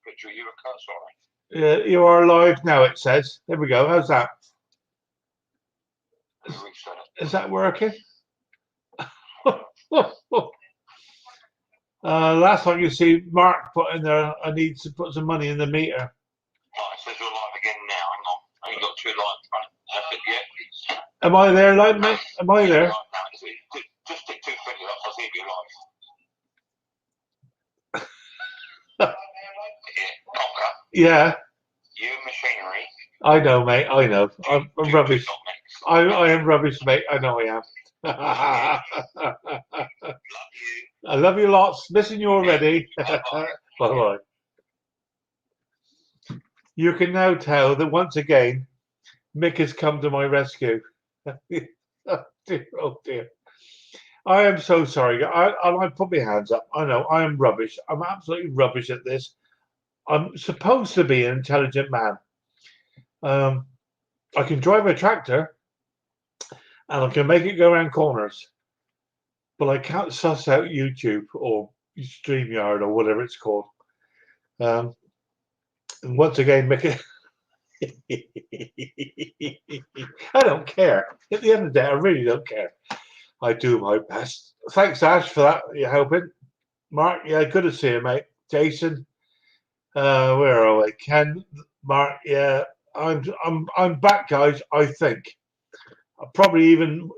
picture of you at car, sorry. Yeah, you are live now, it says. There we go. How's that? Is that working? Last time you see Mark put in there, I need to put some money in the meter. Oh, it says you're live again now. Hang on. I ain't got 2 lines, right? That's it, yeah. Am I there, like, mate? Am I there? Just stick 2 fingers up, I'll see if you're live. Yeah. You machinery. I know, mate. I know. I'm rubbish. I am rubbish, mate. I know I am. Love you. I love you lots. Missing you already. Bye-bye. You can now tell that once again, Mick has come to my rescue. Oh dear, oh dear. I am so sorry. I put my hands up. I know I am rubbish. I'm absolutely rubbish at this. I'm supposed to be an intelligent man. I can drive a tractor and I can make it go around corners, but I can't suss out YouTube or StreamYard or whatever it's called. And once again, Mick. I don't care. At the end of the day, I really don't care. I do my best. Thanks, Ash, for that. You're helping. Mark, yeah, good to see you, mate. Jason, where are we? Ken, Mark, yeah, I'm back, guys. I think probably even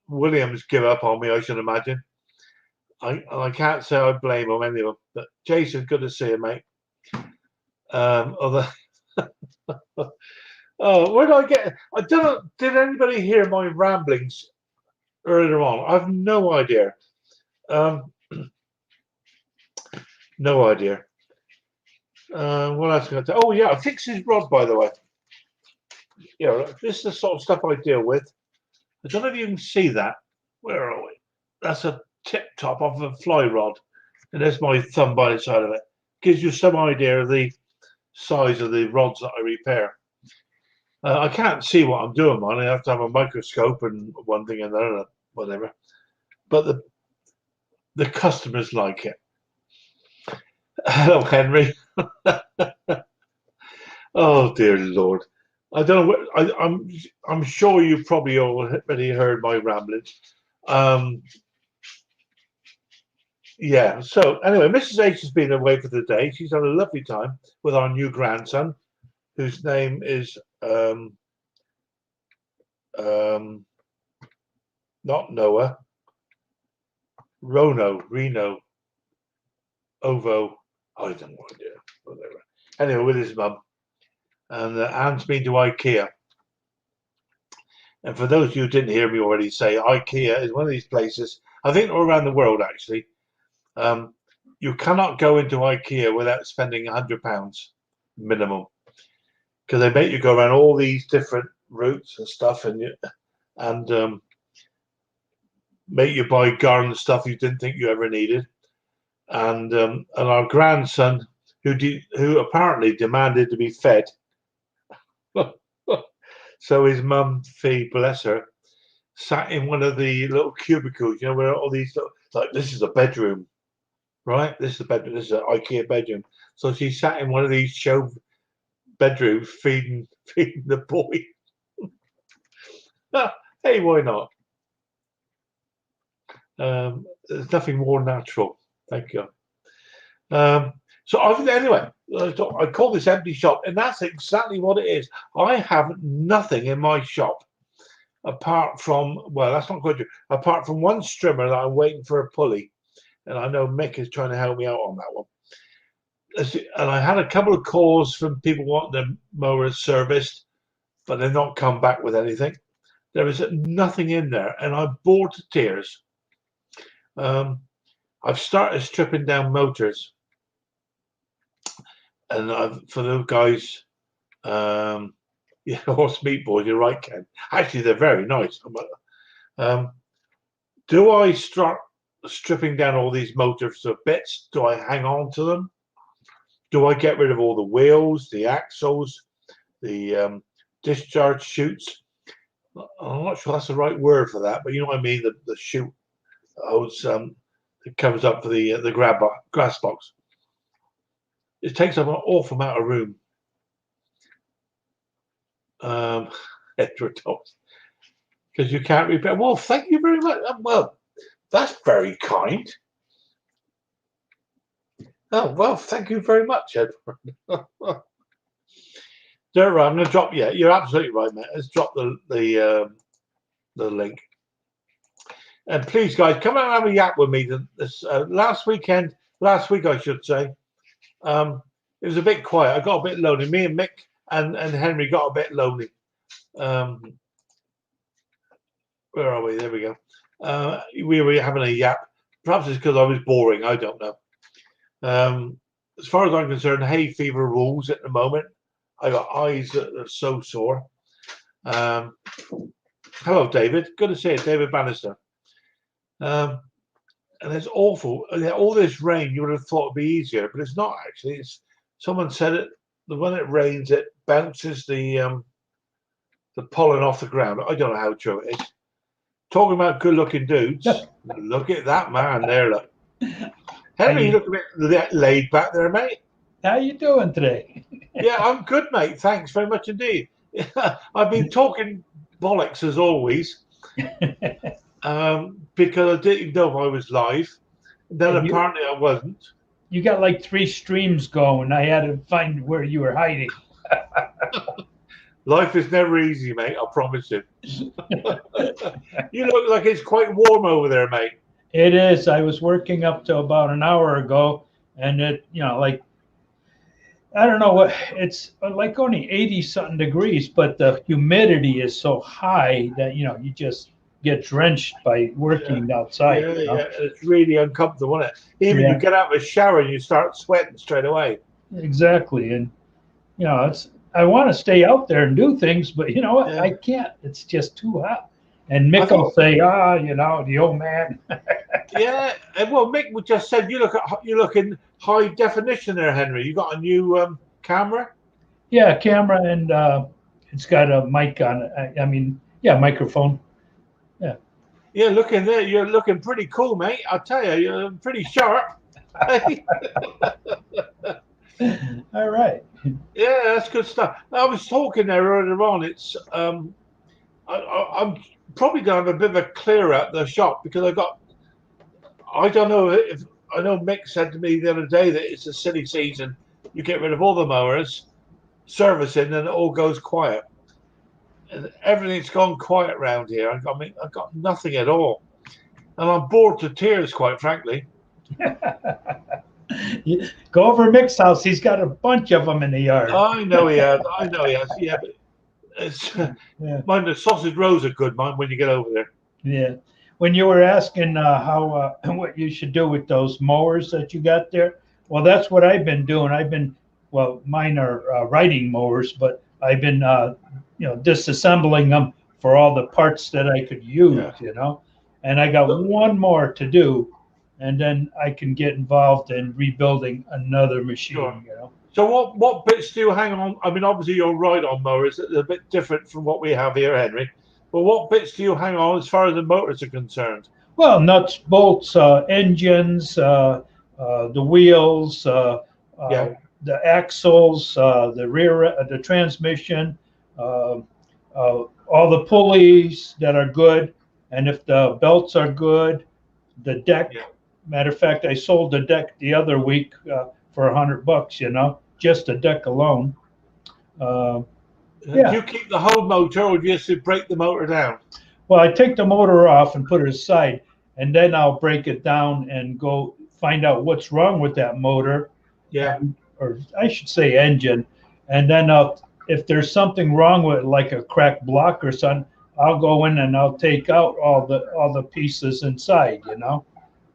Williams give up on me. I should imagine. I can't say I blame him any of them. But Jason, good to see you, mate. Oh, where did I get? I don't know. Did anybody hear my ramblings earlier on? I have no idea. No idea. What else can I tell? Oh yeah, I fixed his rod, by the way. Yeah, this is the sort of stuff I deal with. I don't know if you can see that. Where are we? That's a tip top of a fly rod, and there's my thumb by the side of it. Gives you some idea of the size of the rods that I repair. I can't see what I'm doing, man. I have to have a microscope and one thing and another, whatever. But the customers like it. Hello, Henry. Oh dear Lord. I don't know. I'm sure you probably already heard my ramblings. Yeah. So anyway, Mrs. H has been away for the day. She's had a lovely time with our new grandson, whose name is not Noah, Reno, Ovo. I don't know what idea. Whatever. Anyway, with his mum. And Anne's been to IKEA. And for those of you who didn't hear me already say, IKEA is one of these places, I think all around the world actually, you cannot go into IKEA without spending £100 minimum. Because they make you go around all these different routes and stuff and make you buy garden stuff you didn't think you ever needed. And our grandson, who apparently demanded to be fed, so his mum, Fee, bless her, sat in one of the little cubicles, you know, where all these, like, this is a bedroom, right? This is a bedroom, this is an IKEA bedroom. So she sat in one of these show bedrooms feeding the boy. Hey, why not? There's nothing more natural. Thank you. So anyway, I call this empty shop, and that's exactly what it is. I have nothing in my shop apart from, well, that's not quite true. Apart from one strimmer that I'm waiting for a pulley, and I know Mick is trying to help me out on that one. And I had a couple of calls from people wanting the mowers serviced, but they've not come back with anything. There is nothing in there, and I'm bored to tears. I've started stripping down motors. And for those guys, yeah, horse meat boys, you're right, Ken. Actually, they're very nice. Do I start stripping down all these motors to bits? Do I hang on to them? Do I get rid of all the wheels, the axles, the discharge chutes? I'm not sure that's the right word for that, but you know what I mean. The chute holds that comes up for the grass box. it takes up an awful amount of room. Heterodox, because you can't repair. Well, thank you very much. Well, that's very kind. Oh well, thank you very much, Edward. There, I'm going to drop. Yeah, you're absolutely right, mate. Let's drop the link. And please, guys, come out and have a yap with me. This last week, I should say, it was a bit quiet. I got a bit lonely. Me and Mick and Henry got a bit lonely. Where are we? There we go. We were having a yap. Perhaps it's because I was boring. I don't know. As far as I'm concerned, hay fever rules at the moment. I got eyes that are so sore. Hello, David. Good to see you, David Bannister. And it's awful. All this rain, you would have thought it'd be easier, but it's not actually. It's someone said it. When it rains, it bounces the pollen off the ground. I don't know how true it is. Talking about good-looking dudes, look at that man there. Look, Henry, you look a bit laid back there, mate. How you doing today? Yeah, I'm good, mate. Thanks very much indeed. I've been talking bollocks as always, because I didn't know if I was live. Then apparently I wasn't. You got like 3 streams going. I had to find where you were hiding. Life is never easy, mate. I promise you. You look like it's quite warm over there, mate. It is. I was working up to about an hour ago, and it, like, I don't know what, it's like only 80-something degrees, but the humidity is so high that, you just get drenched by working outside. Yeah, it's really uncomfortable, isn't it? Even you get out of a shower and you start sweating straight away. Exactly. And, I want to stay out there and do things, but you know what? I can't. It's just too hot. And Mick will say, the old man. Yeah. Well, Mick just said you look in high definition there, Henry. You got a new camera? Yeah, camera, and it's got a mic on it. Microphone. Yeah. Yeah, looking there, you're looking pretty cool, mate. I'll tell you, you're pretty sharp. All right. Yeah, that's good stuff. I was talking there earlier on. It's I'm probably going to have a bit of a clear at the shop because I don't know if I know Mick said to me the other day that it's a silly season. You get rid of all the mowers, servicing, and it all goes quiet. And everything's gone quiet around here. I've got nothing at all, and I'm bored to tears, quite frankly. Go over Mick's house. He's got a bunch of them in the yard. I know he has. Yeah, but it's mine. The sausage rolls are good, mine. When you get over there. Yeah. When you were asking how what you should do with those mowers that you got there, well, that's what I've been doing. Mine are riding mowers, but I've been disassembling them for all the parts that I could use. And I got one more to do. And then I can get involved in rebuilding another machine. Sure. So what bits do you hang on? I mean, obviously your ride-on mowers are a bit different from what we have here, Henry. But what bits do you hang on as far as the motors are concerned? Well, nuts, bolts, engines, the wheels, the axles, the rear, the transmission, all the pulleys that are good, and if the belts are good, the deck. Yeah. Matter of fact, I sold the deck the other week for $100, just the deck alone. Do you keep the whole motor or do you just break the motor down? Well, I take the motor off and put it aside, and then I'll break it down and go find out what's wrong with that motor. Yeah. Or I should say engine. And then if there's something wrong with it, like a cracked block or something, I'll go in and I'll take out all the pieces inside,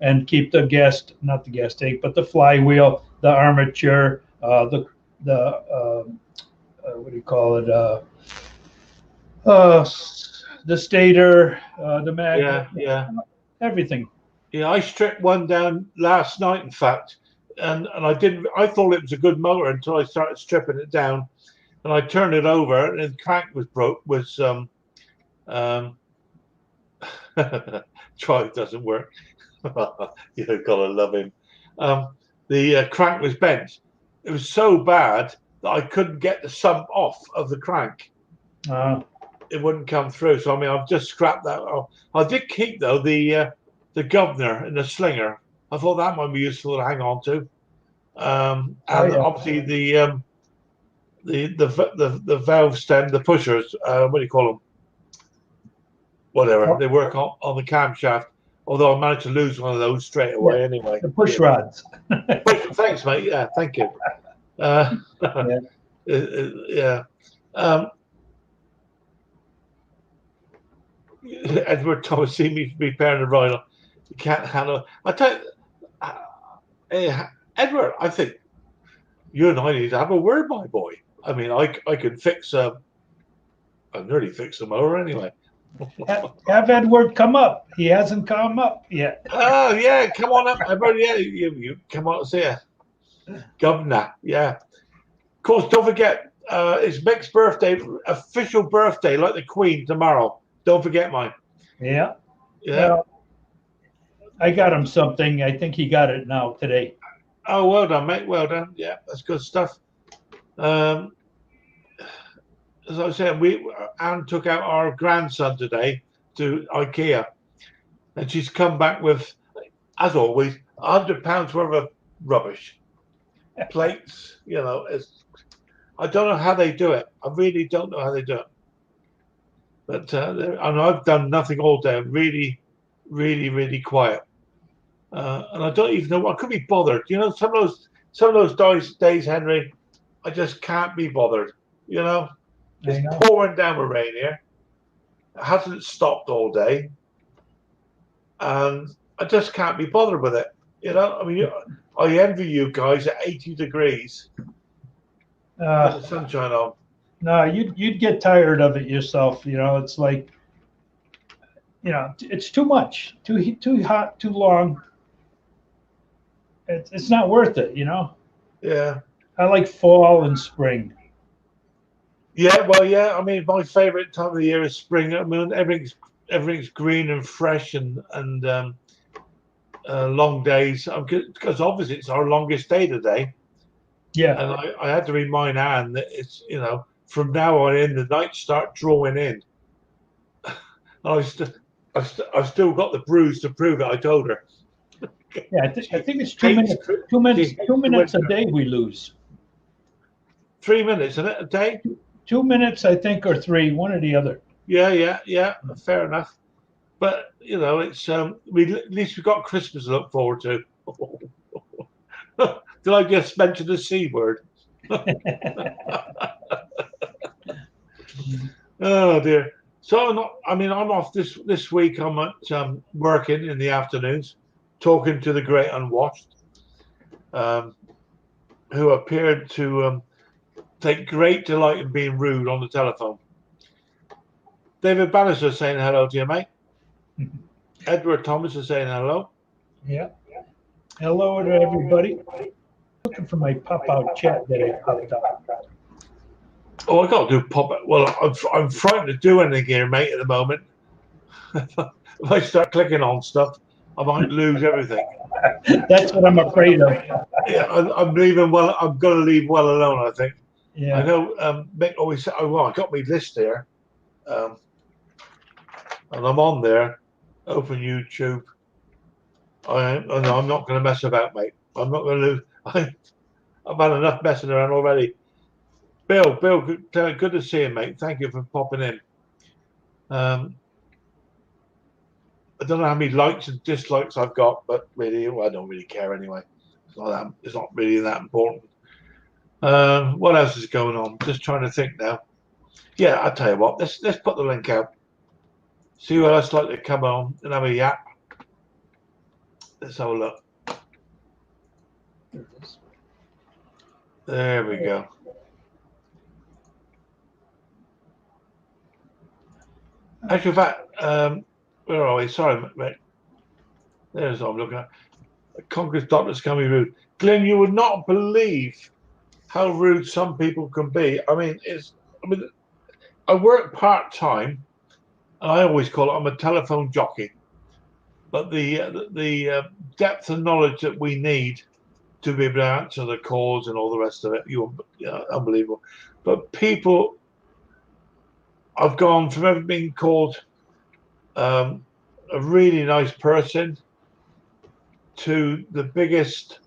and keep not the gas tank, but the flywheel, the armature, the what do you call it? The stator, the magnet, everything. Yeah, I stripped one down last night, in fact, and I thought it was a good motor until I started stripping it down, and I turned it over, and the crank try it doesn't work. You've got to love him. The crank was bent, It was so bad that I couldn't get the sump off of the crank. It wouldn't come through. So I mean, I've just scrapped that off. I did keep though the governor and the slinger. I thought that might be useful to hang on to. And obviously the valve stem, the pushers. What do you call them? Whatever. They work on the camshaft. Although I managed to lose one of those straight away anyway. The push rods. Thanks, mate. Yeah, thank you. Yeah. Edward Thomas see me repairing the rhino. You can't handle. I tell you, Edward, I think you and I need to have a word, my boy. I mean, I can fix I nearly fixed the mower anyway. Have Edward come up. He hasn't come up yet. Oh yeah, come on up, Edward. Yeah, you come on and see ya. Governor. Yeah. Of course, don't forget, it's Mick's birthday, official birthday, like the Queen tomorrow. Don't forget mine. Yeah. Well, I got him something. I think he got it now today. Oh, well done, mate. Well done. Yeah, that's good stuff. As I said, Anne took out our grandson today to IKEA, and she's come back with, as always, £100 worth of rubbish, plates. You know, I don't know how they do it. I really don't know how they do it. But and I've done nothing all day. I'm really, really, really quiet, and I don't even know. I could be bothered. You know, some of those days, Henry, I just can't be bothered. You know. It's pouring down with rain here. It hasn't stopped all day. And I just can't be bothered with it. You know, I mean, I envy you guys at 80 degrees with the sunshine on. No, you'd get tired of it yourself. You know, it's like, you know, it's too much, too hot, too long. It's not worth it, you know? Yeah. I like fall and spring. Yeah, well, yeah. I mean, my favorite time of the year is spring. I mean, everything's green and fresh and long days. Because obviously it's our longest day today. Yeah. And I had to remind Anne that it's, you know, from now on in, the nights start drawing in. I've still got the bruise to prove it. I told her. Yeah, I think it's 2 minutes. 2 minutes. 2 minutes a day we lose. 3 minutes, isn't it, a day? 2 minutes, I think, or 3, one or the other. Yeah. Fair enough. But you know, it's at least we've got Christmas to look forward to. Did I just mention the C word? Oh dear. So I'm off this week. I'm at working in the afternoons, talking to the great unwashed, who appeared to take great delight in being rude on the telephone. David Bannister saying hello to you, mate. Edward Thomas is saying hello. Yeah. Hello to everybody. Looking for my pop-out chat that I popped out. Oh, I got to do pop-out. Well, I'm frightened to do anything here, mate, at the moment. If I start clicking on stuff, I might lose everything. That's what I'm afraid of. Yeah, I'm leaving well. I'm going to leave well alone, I think. Yeah. I know Mick always said, oh, well, I got my list there. And I'm on there. Open YouTube. I'm not going to mess about, mate. I'm not going to lose. I've had enough messing around already. Bill, good to see you, mate. Thank you for popping in. I don't know how many likes and dislikes I've got, but really, I don't really care anyway. It's not really that important. What else is going on? Just trying to think now. Yeah, I'll tell you what. Let's put the link out. See what else like to come on and have a yap. Let's have a look. There we go. Actually, in fact, where are we? Sorry, mate. There's what I'm looking at. Congress doctors can be rude. Glenn, you would not believe how rude some people can be. I mean, I work part-time, and I always call it, I'm a telephone jockey. But the depth of knowledge that we need to be able to answer the calls and all the rest of it. Unbelievable. But people, I've gone from ever being called a really nice person to the biggest.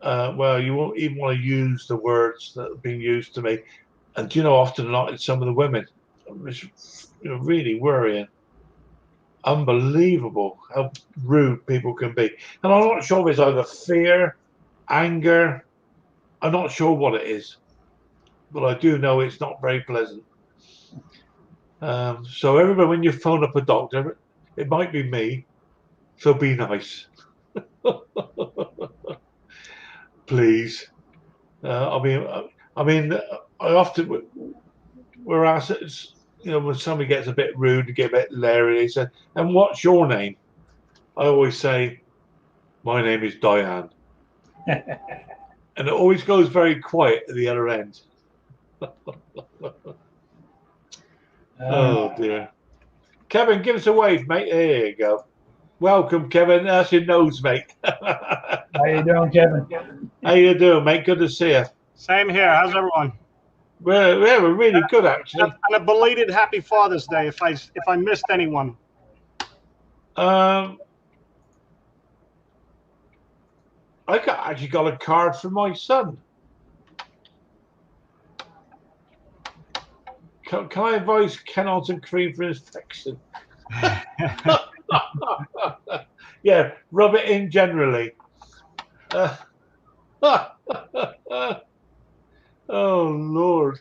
Well, you won't even want to use the words that have been used to me, and often a lot it's some of the women. It's really worrying. Unbelievable how rude people can be, and I'm not sure if it's either fear, anger. I'm not sure what it is, but I do know it's not very pleasant. So everybody, when you phone up a doctor, it might be me, so be nice. Please. I mean, I often we're asked, when somebody gets a bit rude and get a bit leery, they say, "And what's your name?" I always say, "My name is Diane," and it always goes very quiet at the other end. Oh dear. Kevin, give us a wave, mate. There you go. Welcome, Kevin. That's your nose, mate. How you doing, Kevin? How you doing, mate? Good to see you. Same here. How's everyone? We're really good, actually. And a belated Happy Father's Day if I missed anyone. I actually got a card from my son. Can I advise Kenalton cream for infection? Yeah, rub it in generally. Oh Lord!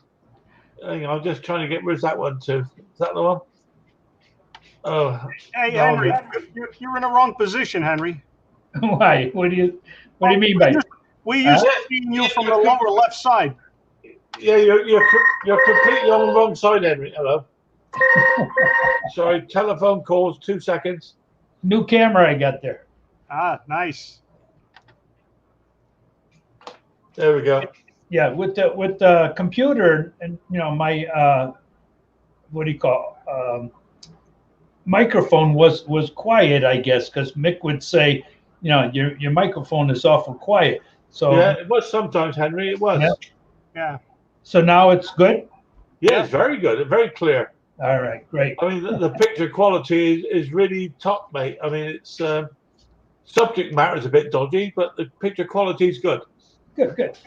Hang on, I'm just trying to get. Where's that one too? Is that the one? Oh, Hey, no, Henry, you're in the wrong position, Henry. Why? What do you mean by? We used to see you from the lower left side. Yeah, you're completely on the wrong side, Henry. Hello. Sorry, telephone calls. 2 seconds. New camera I got there. Ah, nice. There we go. Yeah, with the computer and my what do you call microphone was quiet, I guess, because Mick would say, your microphone is awful quiet. So yeah, it was sometimes, Henry. It was. Yeah. So now it's good. Yeah, it's very good. Very clear. All right, great. I mean, the picture quality is really top, mate. I mean, it's subject matter is a bit dodgy, but the picture quality is good. Good.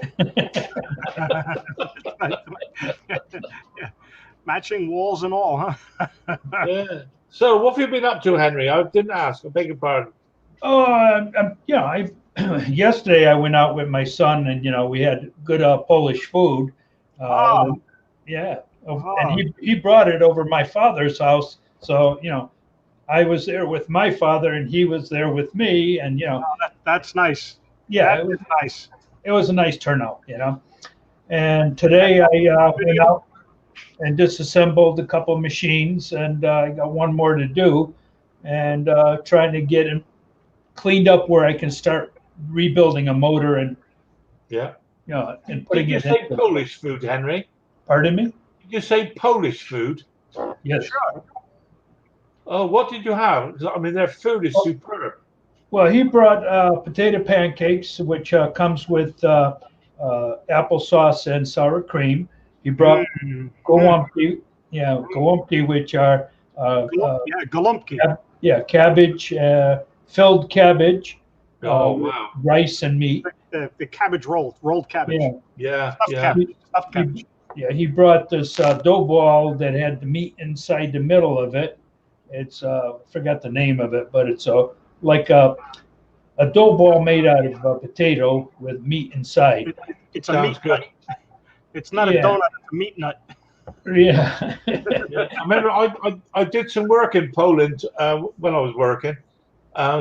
Matching walls and all, huh? Yeah. So, what have you been up to, Henry? I didn't ask. I beg your pardon. Oh, yesterday I went out with my son, and we had good Polish food. Yeah. And he brought it over my father's house. So, I was there with my father and he was there with me. And, that's nice. Yeah, that was nice. It was a nice turnout, And today I went out and disassembled a couple of machines, and I got one more to do, and trying to get it cleaned up where I can start rebuilding a motor and, and putting Did you it say in. Polish food, Henry? Pardon me? Did you say Polish food? Yes. Sure. Oh, what did you have? 'Cause, I mean, their food is superb. Well, he brought potato pancakes, which comes with applesauce and sour cream. He brought gołąbki, which are Gołąbki. Cabbage, filled cabbage, Oh, wow. rice and meat. The cabbage rolled cabbage. Yeah. Stuffed cabbage. He brought this dough ball that had the meat inside the middle of it. It's forgot the name of it, but it's like a dough ball made out of potato with meat inside. It's a meat nut. It's not a donut, it's a meat nut. Yeah. I remember I did some work in Poland when I was working.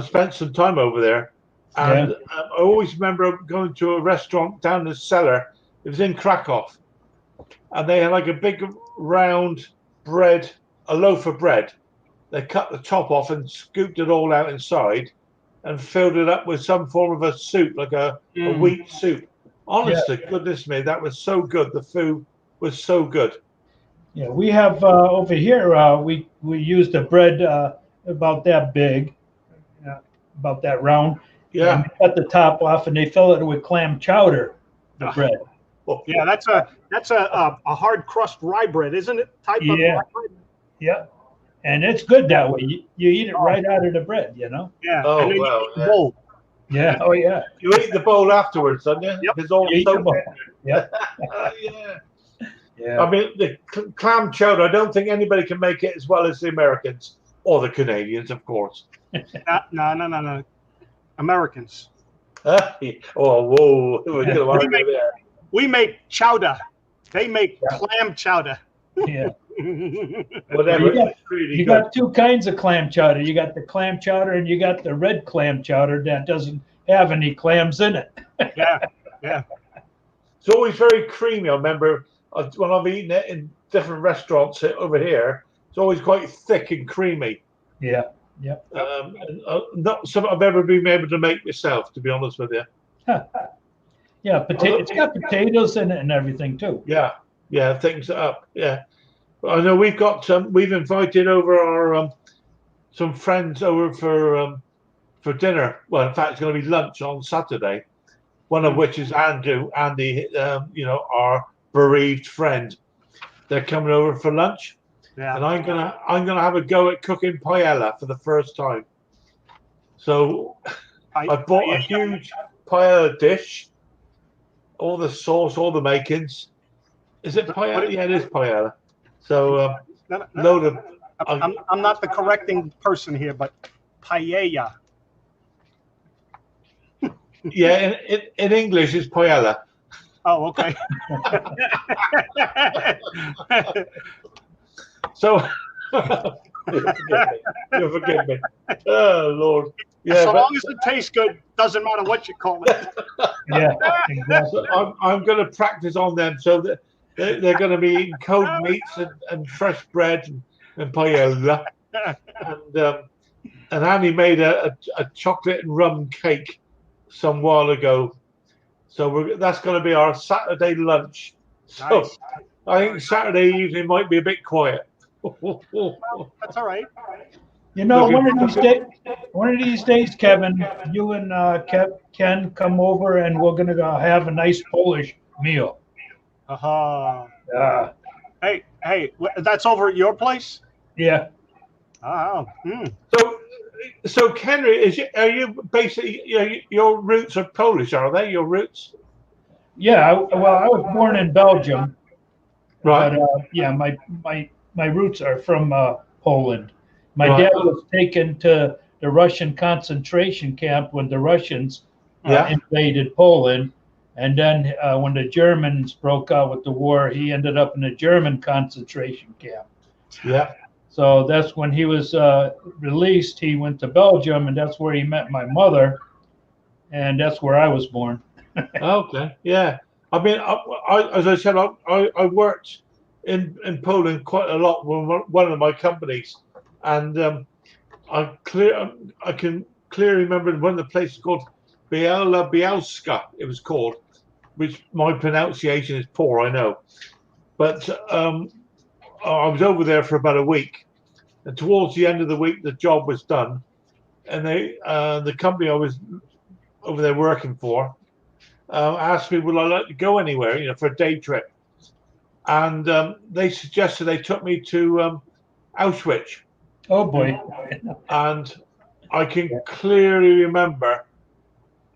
Spent some time over there. And I always remember going to a restaurant down the cellar. It was in Krakow. And they had like a big round bread, a loaf of bread. They cut the top off and scooped it all out inside and filled it up with some form of a soup, like a wheat soup. Honestly, goodness me, that was so good. The food was so good. Yeah, we have over here, we used a bread about that big, about that round, Yeah. And they cut the top off and they fill it with clam chowder, the Ah. bread. Yeah, that's a hard crust rye bread, isn't it? Type of Yeah. rye bread? Yeah. And it's good that way. You eat it right out of the bread, you know? Yeah. Oh, and then well, you eat the yeah. bowl. Yeah. Oh, yeah. You eat the bowl afterwards, don't you? Yep. It's all You eat the soaked bowl. in. Yep. Yeah. Yeah. I mean, the clam chowder, I don't think anybody can make it as well as the Americans or the Canadians, of course. No. Americans. Oh, whoa. We're going to argue there. We make chowder. They make clam chowder. Yeah. Whatever. You got- It's really You good. got two kinds of clam chowder. You got the clam chowder and you got the red clam chowder that doesn't have any clams in it. Yeah. It's always very creamy. I remember when I've eaten it in different restaurants over here, it's always quite thick and creamy. Yeah. And, not something I've ever been able to make myself, to be honest with you. Yeah. It's got potatoes in it and everything too. Yeah, things up. Yeah, but I know we've invited over our some friends over for dinner. Well, in fact, it's going to be lunch on Saturday. One of which is Andy, our bereaved friend. They're coming over for lunch, Yeah. and I'm gonna have a go at cooking paella for the first time. So I bought a huge paella dish, all the sauce, all the makings. Is it paella? Yeah, it is paella. So No. load of I'm not the correcting person here, but paella. yeah. In English, it's paella. Oh, okay. So you forgive me. Oh Lord. Yeah, So but long as it tastes good, doesn't matter what you call it. Yeah. Exactly. I'm going to practice on them so that they're going to be eating cold meats and fresh bread and paella. And Annie made a chocolate and rum cake some while ago. So that's going to be our Saturday lunch. So Nice. I think Saturday evening might be a bit quiet. That's all right. You know, one of these days, Kevin, you and Ken come over and we're gonna go have a nice Polish meal. Uh-huh. Hey, that's over at your place? Yeah. Oh. So Henry, are you basically your roots are Polish? Are they your roots? Yeah. I was born in Belgium, Right. but yeah, my roots are from Poland. My Right. dad was taken to the Russian concentration camp when the Russians Yeah. invaded Poland. And then when the Germans broke out with the war, he ended up in a German concentration camp. Yeah. So that's when he was released. He went to Belgium, and that's where he met my mother. And that's where I was born. Okay. Yeah. I mean, as I said, I worked in Poland quite a lot with one of my companies, and I can clearly remember one of the places called Bielska. It was called, which my pronunciation is poor, I know, but I was over there for about a week, and towards the end of the week, the job was done, and the company I was over there working for asked me, would I like to go anywhere, for a day trip, and they suggested they took me to Auschwitz. Oh boy. And I can clearly remember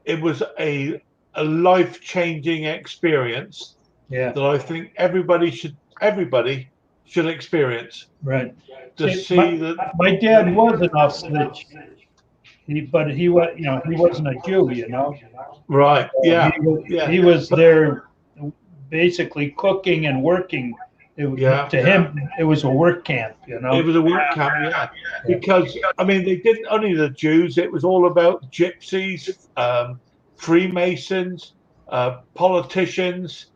it was a life-changing experience Yeah. that I think everybody should experience. Right. To See, see that. My dad was an Auschwitz, but he wasn't a Jew, Right. Yeah. He was there basically cooking and working. Yeah. To him, it was a work camp, It was a work camp, yeah. Because they didn't only the Jews. It was all about gypsies, Freemasons, politicians.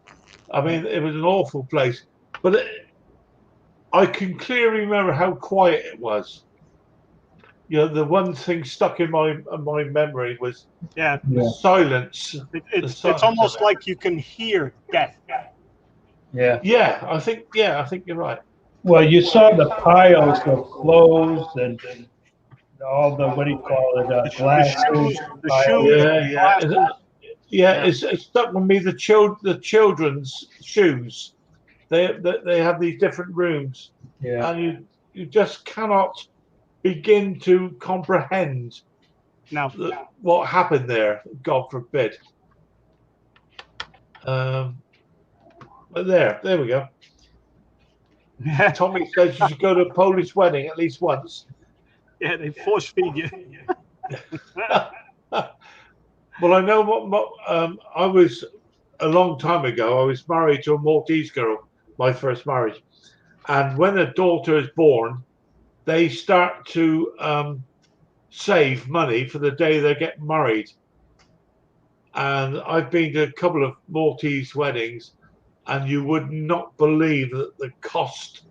It was an awful place. But I can clearly remember how quiet it was. The one thing stuck in my memory was the silence. It's almost like you can hear death. Yeah. Yeah, I think you're right. Well, you saw the piles of clothes and all the, what do you call it, The glass. shoes, the aisle. shoes. Yeah. Yeah. It's stuck with me. The children's shoes. They have these different rooms, Yeah, and you just cannot begin to comprehend Now, what happened there. God forbid. But there we go. Tommy says you should go to a Polish wedding at least once. yeah, they force feed you. Well, I know what I was a long time ago. I was married to a Maltese girl, my first marriage, and when a daughter is born, they start to save money for the day they get married. And I've been to a couple of Maltese weddings, and you would not believe that the cost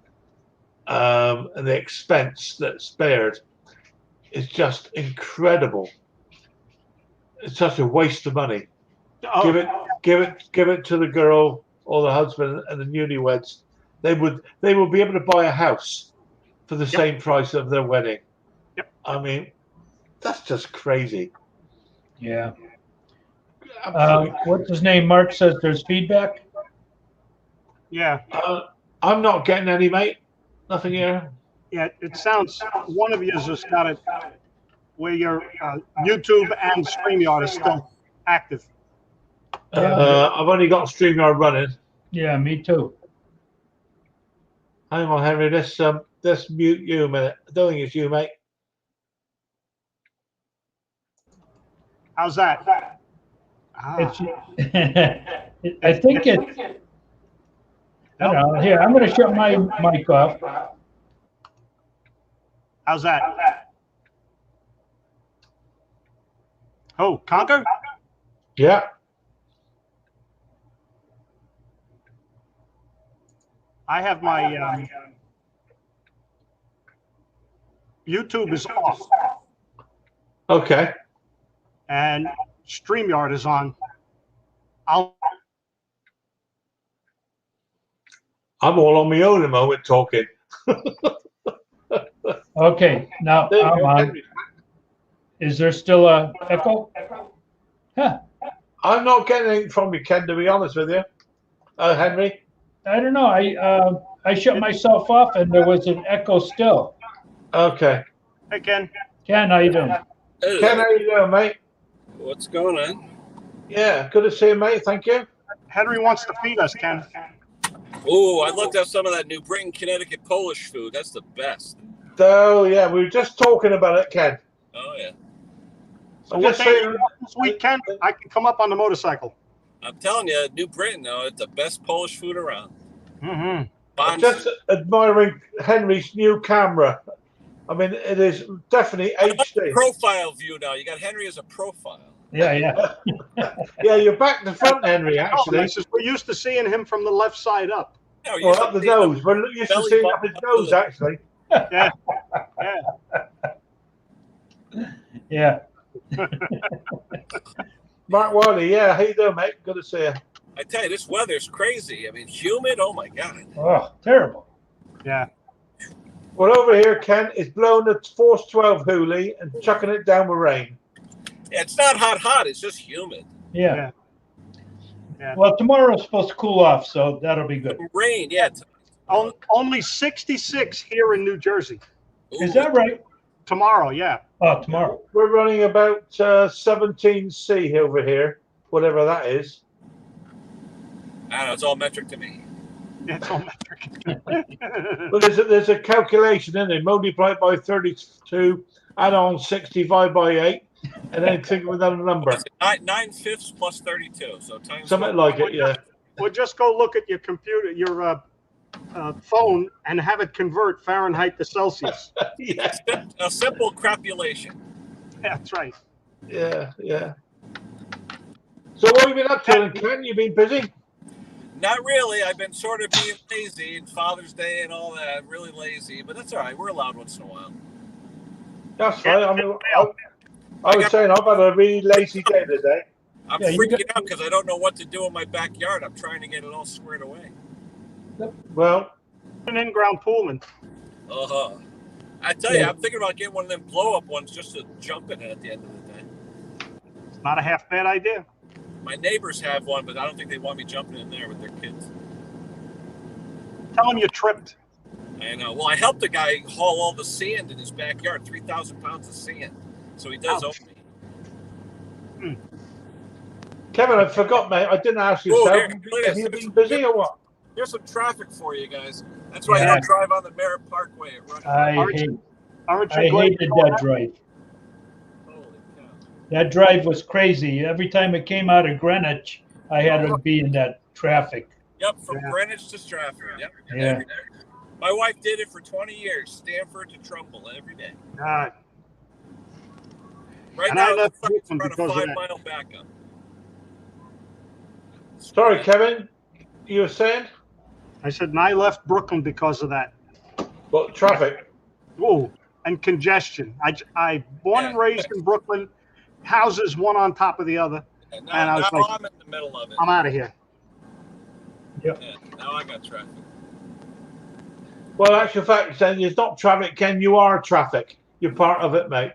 and the expense that's spared is just incredible. It's such a waste of money. Oh, Give it to the girl or the husband and the newlyweds. They would be able to buy a house for the same price of their wedding. Yep. I mean, that's just crazy. yeah. Absolutely. What's his name? Mark says there's feedback. yeah, I'm not getting any, mate. Nothing here. yeah. It sounds one of you has got it where your YouTube and StreamYard is still active. I've only got StreamYard running. Yeah, me too. Hang on, Henry. Let's mute you a minute. I don't think it's you, mate. How's that? Ah, It's, I think it. I don't know. Here, I'm going to shut my mic off. how's that? Oh, Conquer? Yeah. I have my YouTube is off Okay. and StreamYard is on. I'm all on my own at the moment talking. Okay, now There you I'm go, on. Henry. Is there still a echo? Huh. I'm not getting anything from you, Ken, to be honest with you. Henry? I don't know. I shut myself off and there was an echo still. Okay. Hey, Ken. Ken, how you doing? Hey, Ken, how you doing, mate? what's going on? Yeah, good to see you, mate. Thank you. Henry wants to feed us, Ken. Oh, I'd love to have some of that New Britain, Connecticut Polish food. That's the best. Oh, yeah, we were just talking about it, Ken. Oh, yeah. So I'm what just day saying, are you off this week, Ken? I can come up on the motorcycle. I'm telling you, New Britain, though, it's the best Polish food around. Mm-hmm. I'm just admiring Henry's new camera. I mean, it is definitely HD. Profile view now. You got Henry as a profile. Yeah. Yeah, you're back to front, Henry, Oh, actually. this is, we're used to seeing him from the left side up. No, you Or should up the see him nose. We're used to belly seeing up button his up to nose, the- actually. Yeah. Mark Wiley, yeah, how you doing, mate? Good to see you. I tell you, this weather's crazy. I mean, humid. Oh, my God. Oh, terrible. Yeah. Well, over here, Ken, it's blowing a force 12 hoolie and chucking it down with rain. Yeah, it's not hot. It's just humid. Yeah. Yeah. Well, tomorrow's supposed to cool off, so that'll be good. Rain, yeah. Only 66 here in New Jersey. Is that right? Tomorrow, yeah. Oh, tomorrow. We're running about 17C over here, whatever that is. I don't know. It's all metric to me. It's all metric. But there's a calculation in it. Multiply it by 32, add on 60, divide by 8, and then think of another number. It's 9/5 plus 32. So times Something like it, yeah. Well, just go look at your computer, your phone, and have it convert Fahrenheit to Celsius. Yeah, a simple crapulation. That's right. yeah. So what have you been up to, then, Ken? You been busy? Not really. I've been sort of being lazy and Father's Day and all that. Really lazy, but that's all right. We're allowed once in a while. That's fine. I mean, I was saying I've had a really lazy day today. I'm Yeah, you freaking out because I don't know what to do in my backyard. I'm trying to get it all squared away. Well, An in-ground Pullman. Uh-huh. I tell you, I'm thinking about getting one of them blow-up ones just to jump in it at the end of the day. It's not a half bad idea. My neighbors have one, but I don't think they want me jumping in there with their kids. Tell them you tripped. I know. Well, I helped a guy haul all the sand in his backyard, 3,000 pounds of sand. So he does owe me. Kevin, I forgot, mate. I didn't ask you. Oh, So, here, look at have you this. been busy or what? Here's some traffic for you guys. That's why Yeah. I don't drive on the Merritt Parkway at Rush. I Aren't hate, Aren't I you glad hated you're going that out? drive. Holy cow. That drive was crazy. Every time it came out of Greenwich, I had to be in that traffic. Yep, from Yeah. Greenwich to Stratford. Yep. Yeah. Every day. My wife did it for 20 years, Stanford to Trumbull every day. God. Right And I now, left it's Brooklyn on a because of that. 5-mile backup. Sorry, Kevin. You were saying? I said, and I left Brooklyn because of that. What, traffic? Ooh, and congestion. I born and raised in Brooklyn, houses one on top of the other. And And I was now like, I'm in the middle of it. I'm out of here. Yeah, now I got traffic. Well, actual fact, then it's not traffic, Ken. You are traffic. You're part of it, mate.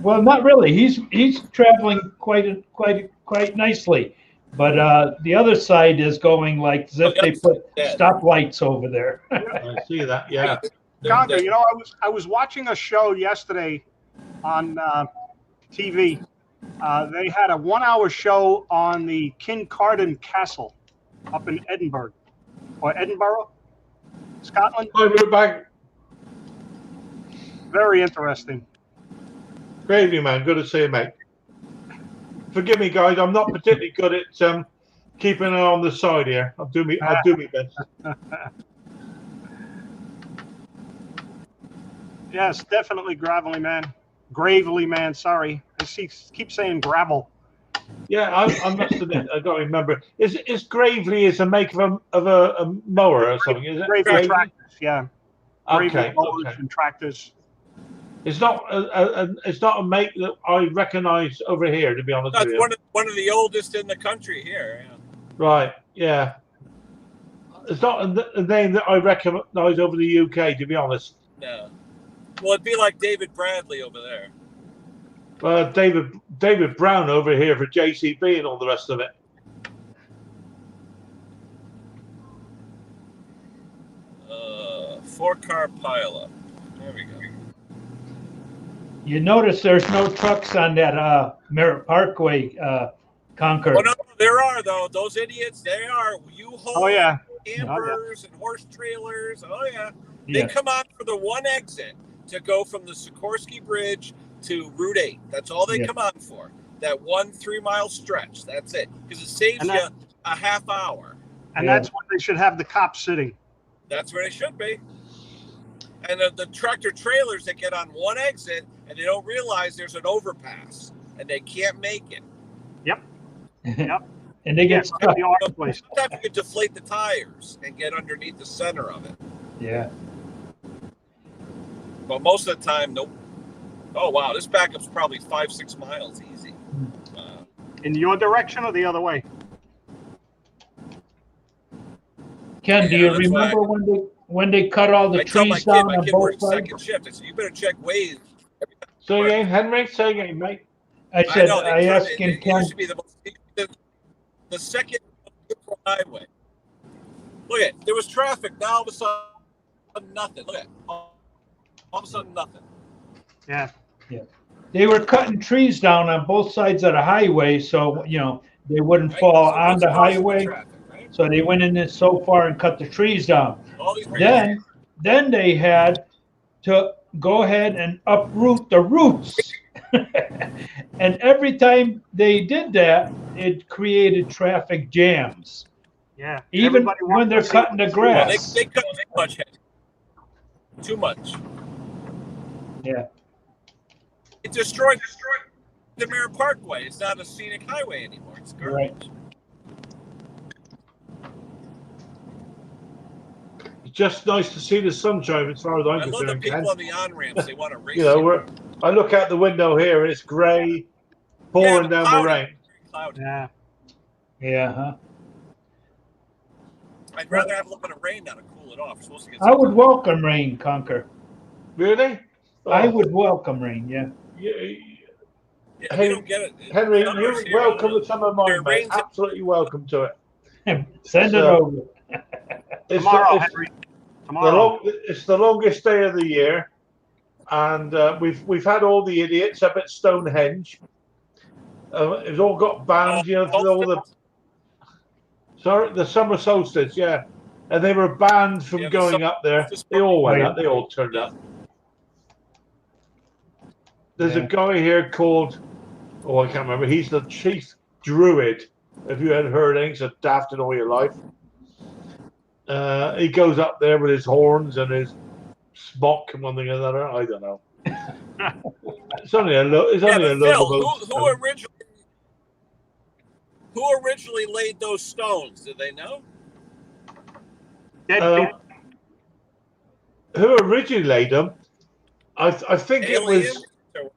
Well, not really. He's traveling quite nicely, but the other side is going like as if they put stoplights over there. I see that. Yeah. Conker, you know, I was watching a show yesterday on TV. They had a 1-hour show on the Kincardine Castle up in Edinburgh, Scotland. Hi, we're back. Very interesting. Gravy, man. Good to see you, mate. Forgive me, guys. I'm not particularly good at keeping it on the side here. I'll do my best. Yes, definitely gravelly man. Gravely man, sorry. Keep saying gravel. Yeah, I must admit, I don't remember. Is Gravely is a make of a mower or something? Is it? Gravely tractors, yeah. Gravely Okay. mowers Okay. and tractors. It's not a make that I recognise over here, to be honest That's with you. one of the oldest in the country here. Yeah. Right? Yeah. It's not a name that I recognise over the UK, to be honest. No. Well, it'd be like David Bradley over there. David Brown over here for JCB and all the rest of it. Four-car pileup. There we go. You notice there's no trucks on that Merritt Parkway, Concord. Oh no, there are though. Those idiots. They are. U-Haul, Oh yeah. campers, and horse trailers. Oh yeah. They Yeah. come on for the one exit to go from the Sikorsky Bridge to Route 8. That's all they Yeah. come on for. That 1 3-mile stretch. That's it. Because it saves And you that- a half hour. And Yeah. that's when they should have the cops sitting. That's where they should be. And the tractor trailers that get on one exit and they don't realize there's an overpass and they can't make it. And they get stuck. The art place. Sometimes you can deflate the tires and get underneath the center of it. Yeah. But most of the time, nope. Oh, wow. This backup's probably 5-6 miles easy. In your direction or the other way? Ken, do Yeah, you that's why remember when they cut all the I tell my trees kid, down my on kid both works sides? second shift. I said, you better check Waze. Say again, Henry. Say again, mate. I said, know, they I turned asked it- him, it Ken, used to be the second highway. Look at it. There was traffic. Now all of a sudden, nothing. Look at it. All of a sudden, nothing. Yeah. they were cutting trees down on both sides of the highway, so, they wouldn't Right? fall So on what's the causing highway. traffic, right? So they went in there so far and cut the trees down. All these Then they had to go ahead and uproot the roots. And every time they did that, it created traffic jams, Yeah. even Everybody when wants they're to see cutting the what's Well, grass. they cut too much. Too much. Yeah. It destroyed the Merritt Parkway. It's not a scenic highway anymore. It's garbage. Right. It's just nice to see the sunshine as far as I'm I love the concerned, Ken. people on the on-ramps. They want to race. You know, I look out the window here and it's grey, pouring down the cloudy. rain. Cloudy. Yeah. Yeah, huh? I'd rather have a little bit of rain now to cool it off. We're supposed to get I would welcome rain, Conquer. Really? I Oh, would welcome rain. Yeah. Yeah, Hey, we don't get it. Henry, Summer's you're here, welcome and to some of there mine, mate. rains. Absolutely welcome to it. Send it So- over. It's Tomorrow, the, Henry. the Tomorrow. long, it's the longest day of the year, and we've had all the idiots up at Stonehenge. It's all got banned, you know, for all the summer solstice, yeah, and they were banned from Yeah, the going summer up there. solstice They all went party. up. They all turned up. There's Yeah. a guy here called, oh, I can't remember. He's the chief druid. If you had heard anything so daft in all your life, he goes up there with his horns and his smock and one thing or another. I don't know. It's only a look. It's Yeah, only a but look. Phil, who originally laid those stones? Did they know? Dead Um, people. who originally laid them? I think Aliens? it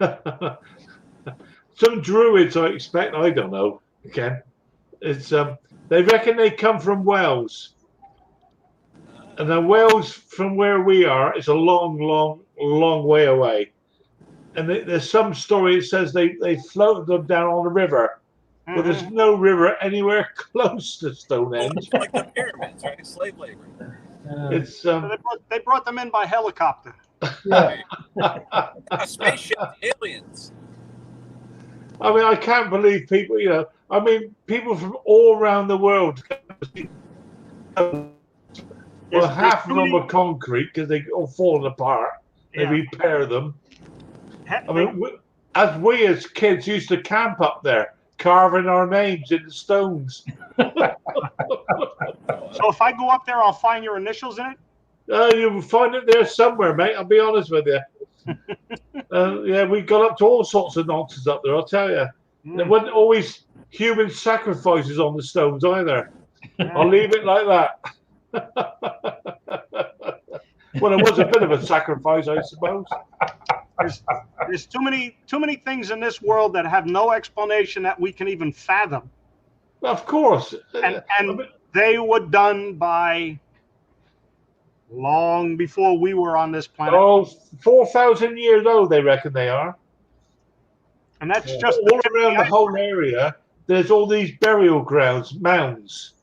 was some druids. I expect. I don't know. Again, it's they reckon they come from Wales, and then Wales from where we are is a long, long, long way away. And there's some story that says they floated them down on the river, but there's Mhm. no river anywhere close to Stonehenge. Like the pyramids, right? Slave labor. It's So they brought them in by helicopter. Yeah. A spaceship, aliens. I mean, I can't believe people, you know, I mean, people from all around the world. Well, half of them are concrete because they all fallen apart. They Yeah. repair them. I They- mean, we as kids used to camp up there, carving our names in the stones. So if I go up there, I'll find your initials in it. You'll find it there somewhere, mate. I'll be honest with you. Yeah, we got up to all sorts of nonsense up there, I'll tell you. There wasn't always human sacrifices on the stones either. I'll leave it like that. Well, it was a bit of a sacrifice, I suppose. There's too many things in this world that have no explanation that we can even fathom, Of course. and they were done by long before we were on this planet. Oh, 4,000 years old, they reckon they are. And that's Yeah. just All around the whole area, there's all these burial grounds, mounds,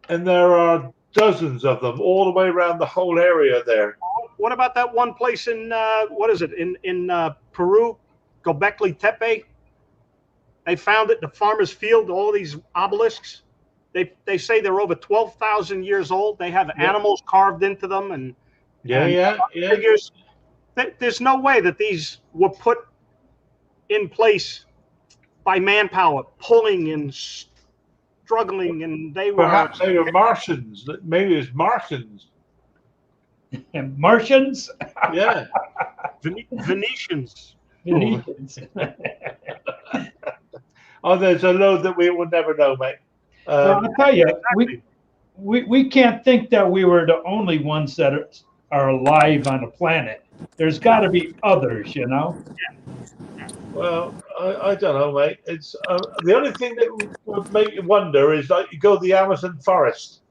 and there are dozens of them all the way around the whole area there. What about that one place in what is it in Peru, Gobekli Tepe? They found it in the farmer's field. All these obelisks. They say they're over 12,000 years old. They have Yeah. animals carved into them and Yeah. figures. There's no way that these were put in place by manpower, pulling and struggling, and they were Perhaps they were Martians. Maybe it's Martians. And Martians. Yeah. Venetians. Venetians. Oh, there's a load that we will never know, mate. Well, I'll tell you, we can't think that we were the only ones that are alive on the planet. There's got to be others, you know. Well, I don't know, mate. It's the only thing that would make you wonder is like you go to the Amazon forest,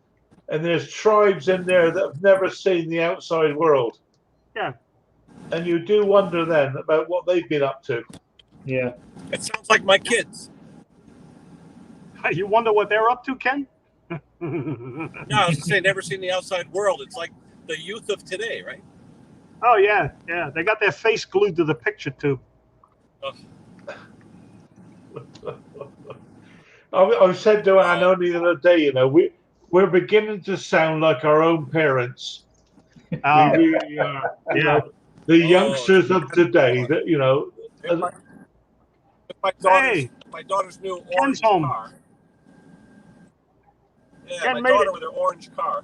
and there's tribes in there that have never seen the outside world. Yeah. And you do wonder then about what they've been up to. Yeah. It sounds like my kids. You wonder what they're up to, Ken? No, I was to say, never seen the outside world. It's like the youth of today, right? Oh yeah. They got their face glued to the picture too. I said to Anne only the other day, you know, we're beginning to sound like our own parents. Oh, We really are. You yeah. know, the youngsters of today, that you know, My daughter's new Ken's orange home. car. Yeah, Ken my made daughter it. with her orange car.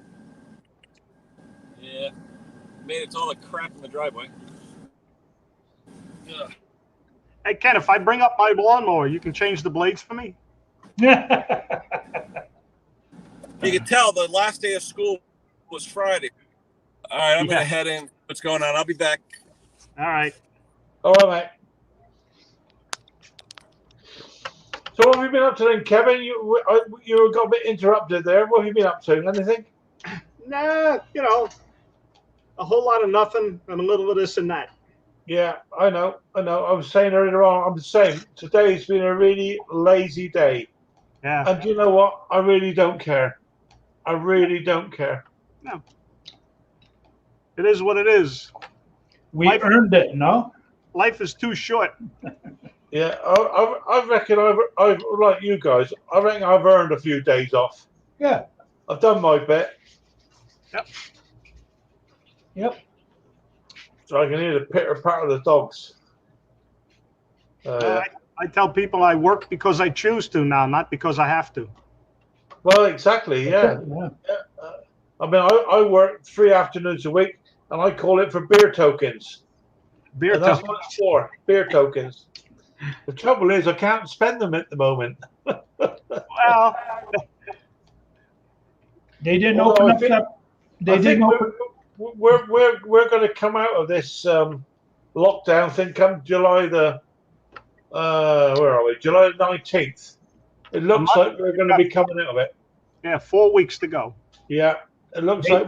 Yeah, made it to all the crap in the driveway. Ugh. Hey Ken, if I bring up my lawnmower, you can change the blades for me. You can tell the last day of school was Friday. All right, I'm Yeah. gonna head in. What's going on? I'll be back. All right. all right. So what have you been up to then, Kevin? You got a bit interrupted there. What have you been up to? Anything? Nah, you know, a whole lot of nothing and a little of this and that. Yeah, I know. I was saying earlier on, I'm the same. Today's been a really lazy day. Yeah. And you know what? I really don't care. I really don't care. No. It is what it is. We Life- earned it, no? Life is too short. Yeah, I reckon I've like you guys. I reckon I've earned a few days off. Yeah. I've done my bit, Yep. so I can hear the pitter patter of the dogs. I tell people I work because I choose to now, not because I have to. Well, exactly. Yeah. Yeah. I mean, I work 3 afternoons a week, and I call it for beer tokens. Beer And that's tokens. what it's for. Beer tokens. The trouble is, I can't spend them at the moment. Well, They didn't Although open I up think- that. They I didn't think open. we're going to come out of this lockdown thing come July the where are we? July 19th. It looks like we're going to be coming out of it. yeah, 4 weeks to go. Yeah, it looks like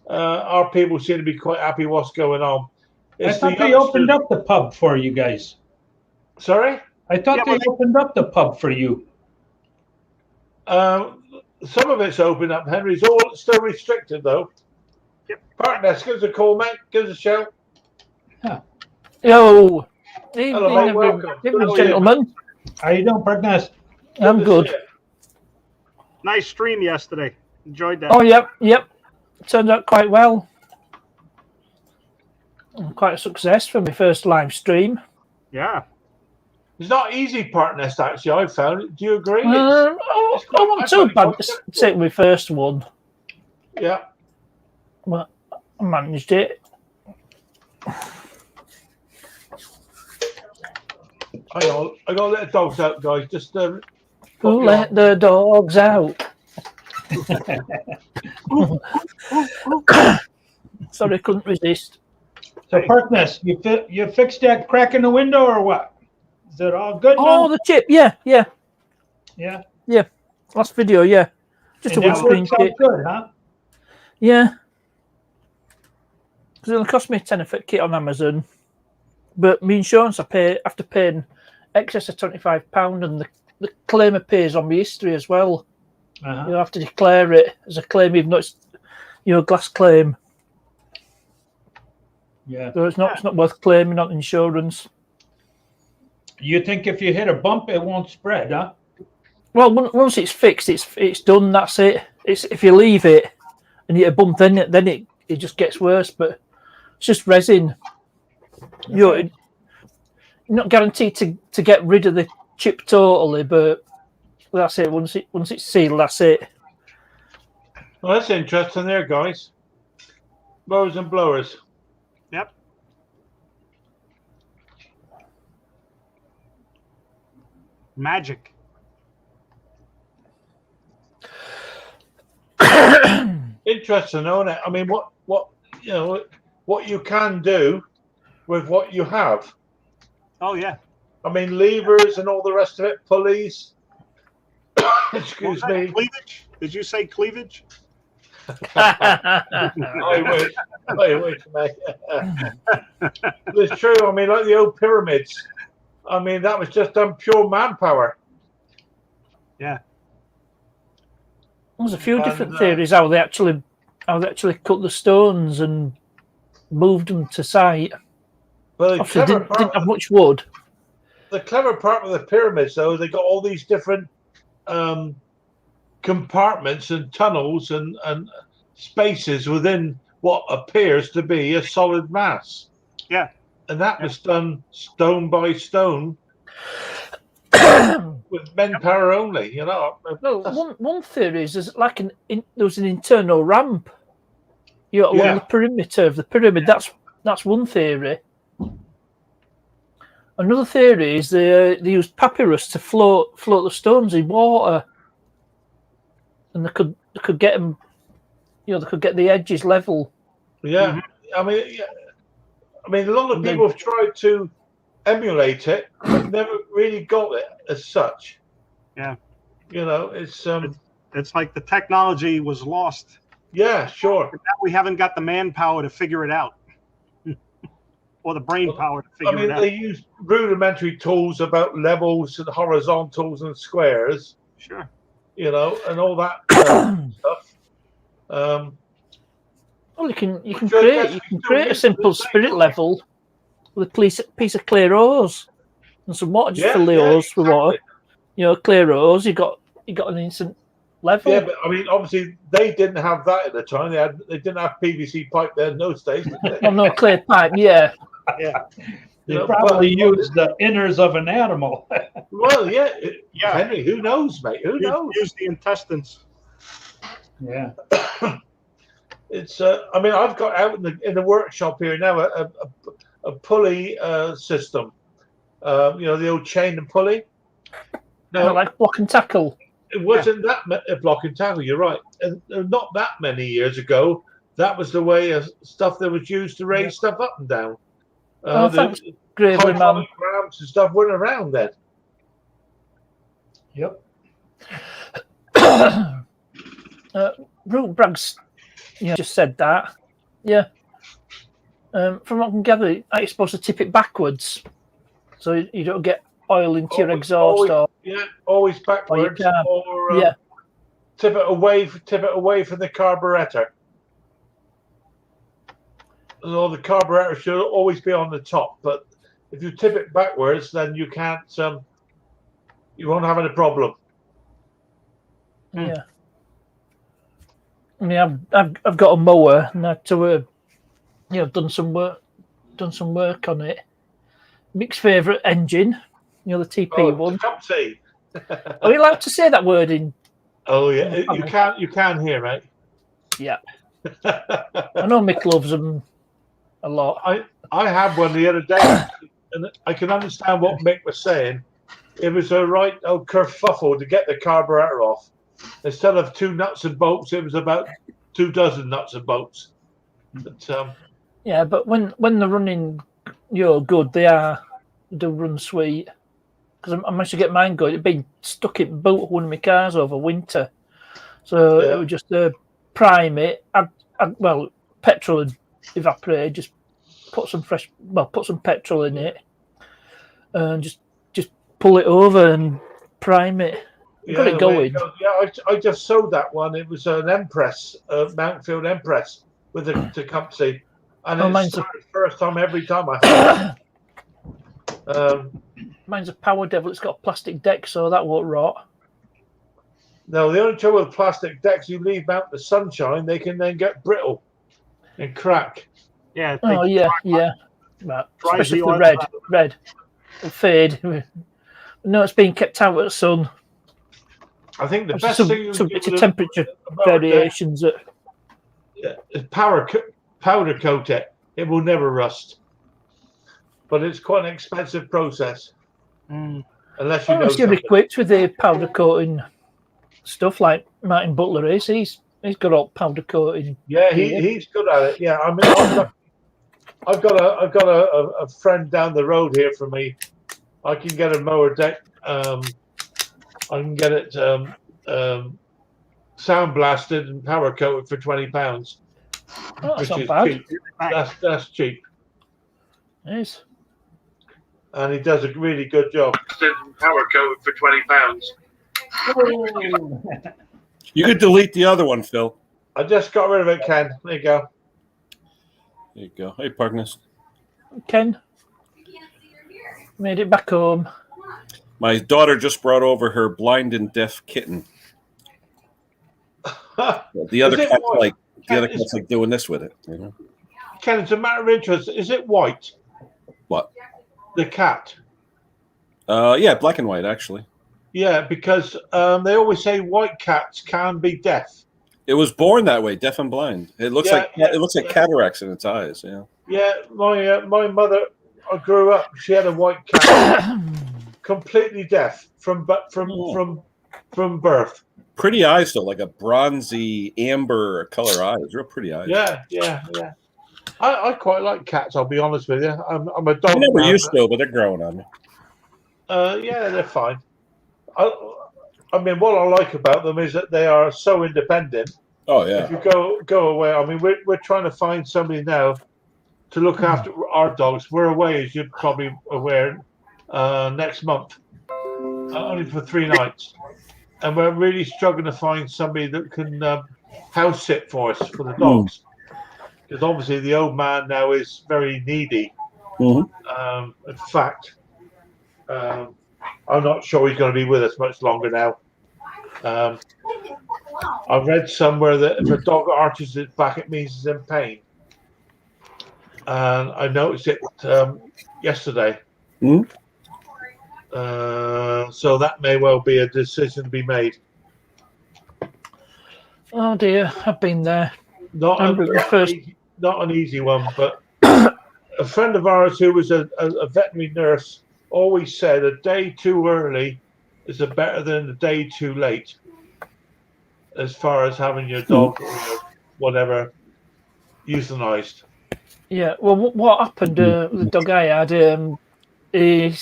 our people seem to be quite happy what's going on. I It's thought the they opened youngsters- up the pub for you guys. Sorry. I thought Yeah, they but- opened up the pub for you. Some of it's open up, Henry. It's all still restricted though. Yep. Partners, give us a call, mate. Give us a shout. Yo, Hello, mate. Welcome. evening, gentlemen. How you doing, Prognos? I'm to good. see you. Nice stream yesterday. Enjoyed that. Oh, yep. Turned out quite well. Quite a success for my first live stream. Yeah. It's not easy, Partners. Actually, I've found. Do you agree? I wasn't too bad to take my first one. Yeah. But I managed it. I got to let the dogs out, guys. Just Who let the dogs out? Sorry, couldn't resist. So, Prognos, you fixed that crack in the window or what? Is it all good Oh, now? the chip, yeah. Yeah. Last video, yeah. Just And a that windscreen works out kit. good, huh? Yeah. Because it'll cost me a tenner for a kit on Amazon. But my insurance, I have to pay in excess of £25, and the claimer pays on my history as well. Uh-huh. You have to declare it as a claim, even though it's glass claim. Yeah. So it's not worth claiming on insurance. You think if you hit a bump, it won't spread, huh? Well, once it's fixed, it's done. That's it. It's if you leave it and you hit a bump, then it just gets worse. But it's just resin. You're not guaranteed to get rid of the chip totally, but that's it. Once it's sealed, that's it. Well, that's interesting there, guys. Blowers and blowers. Yep. Magic. Interesting, isn't it? I mean, what you can do with what you have. Oh, yeah. I mean, levers and all the rest of it, pulleys. Excuse me. Cleavage? Did you say cleavage? I wish, mate. It's true. I mean, like the old pyramids. I mean, that was just pure manpower. There's a few And, different theories how they actually cut the stones and moved them to site. But the Obviously, clever, didn't have much wood. the clever part of the pyramids, though, they got all these different compartments and tunnels and spaces within what appears to be a solid mass. Yeah. And that was done stone by stone with manpower only, you know. No, one theory is there's like there was an internal ramp. You got along the perimeter of the pyramid. That's one theory. Another theory is they used papyrus to float the stones in water, and they could get them. They could get the edges level. Yeah. I mean, a lot of people have tried to emulate it, but never really got it as such. Yeah. You know, it's It's like the technology was lost. Yeah, sure. But now we haven't got the manpower to figure it out, or the brain power to I figure mean, it out. they use rudimentary tools about levels and horizontals and squares, Sure. you know, and all that stuff. Well, you can Which I create guess you we can still create a use to simple this day, spirit don't we? level with a piece of clear hose and some water. Just Yeah, fill the yeah, hose with water. exactly. You know, clear hose. You got an instant level. Yeah, but I mean, obviously they didn't have that at the time. They didn't have PVC pipe there in those days, did they? Oh no, clear pipe. Yeah. Yeah. They You know, probably but- use the inners of an animal. Well, yeah, Yeah. Henry, who knows, mate? Who knows? Use the intestines. Yeah. It's. I mean, I've got out in the workshop here now a pulley system. You know, the old chain and pulley. No, Like block and tackle. it wasn't that a block and tackle. You're right. And not that many years ago, that was the way of stuff that was used to raise stuff up and down. Oh, The thanks, Gravely, man. hydraulic ramps and stuff weren't around then. Yep. Rule Braggs, just said that. Yeah. From what I can gather, you're supposed to tip it backwards, so you don't get oil into your exhaust. Always backwards, can. or Yeah. tip it away from the carburetor. Or the carburetor should always be on the top, but if you tip it backwards, then you can't. You won't have any problem. Yeah. I mean, I've got a mower, and I had to, done some work on it. Mick's favourite engine, the TP one. Topsy. Are you allowed to say that word in? Oh yeah, you can hear, mate. Yeah. I know Mick loves them a lot. I had one the other day, and I can understand what Mick was saying. It was a right old kerfuffle to get the carburetor off. Instead of 2 nuts and bolts, it was about 24 nuts and bolts. But, yeah, but when they're running, good, they do run sweet. Because I managed to get mine good. It'd been stuck in boot of one of my cars over winter, so it would just prime it. Petrol had evaporated. Just put some petrol in it, and just pull it over and prime it. Got it going. Yeah, I just sold that one. It was an Empress, Mountfield Empress with the Tecumseh, and it's the first time every time I had. Mine's a Power Devil. It's got a plastic deck, so that won't rot. No, the only trouble with plastic decks, you leave out in the sunshine, they can then get brittle and crack. Yeah. Oh yeah. Right. Especially if the red will fade. No, it's being kept out of the sun. I think the best thing you subject can to do temperature variations. is powder coat it. It will never rust. But it's quite an expensive process. Unless you know It's going to be equipped with the powder coating stuff like Martin Butler is. He's got all powder coating. Yeah, he's good at it. Yeah, I mean, I've got a friend down the road here for me. I can get a mower deck. I can get it sound blasted and power coated for £20. Oh, that's which not is bad. cheap. That's cheap. It is. And he does a really good job. Power coated for £20. You could delete the other one, Phil. I just got rid of it, Ken. There you go. There you go. Hey, Parkness. Ken made it back home. My daughter just brought over her blind and deaf kitten. The other cat's like doing this with it. Ken, it's a matter of interest. Is it white? What? The cat. Yeah, black and white actually. Yeah, because they always say white cats can be deaf. It was born that way, deaf and blind. It looks like cataracts in its eyes. Yeah. Yeah, my mother grew up. She had a white cat, completely deaf from birth. Pretty eyes though, like a bronzy amber color eyes. Real pretty eyes. Yeah. I quite like cats. I'll be honest with you. I'm a dog. I never man, used to, but they're growing on me. Yeah, they're fine. I mean, what I like about them is that they are so independent. Oh If yeah. you go away, I mean, we're trying to find somebody now to look after our dogs. We're away, as you're probably aware, next month, only for 3 nights, and we're really struggling to find somebody that can house sit for us for the dogs, because obviously the old man now is very needy. In fact, I'm not sure he's going to be with us much longer now. I read somewhere that if a dog arches its back, it means it's in pain. And I noticed it yesterday. So that may well be a decision to be made. Oh dear, I've been there. Not an easy one, but a friend of ours who was a veterinary nurse always said a day too early is better than a day too late, as far as having your dog or your whatever euthanized. Yeah, well, what happened with the dog I had, he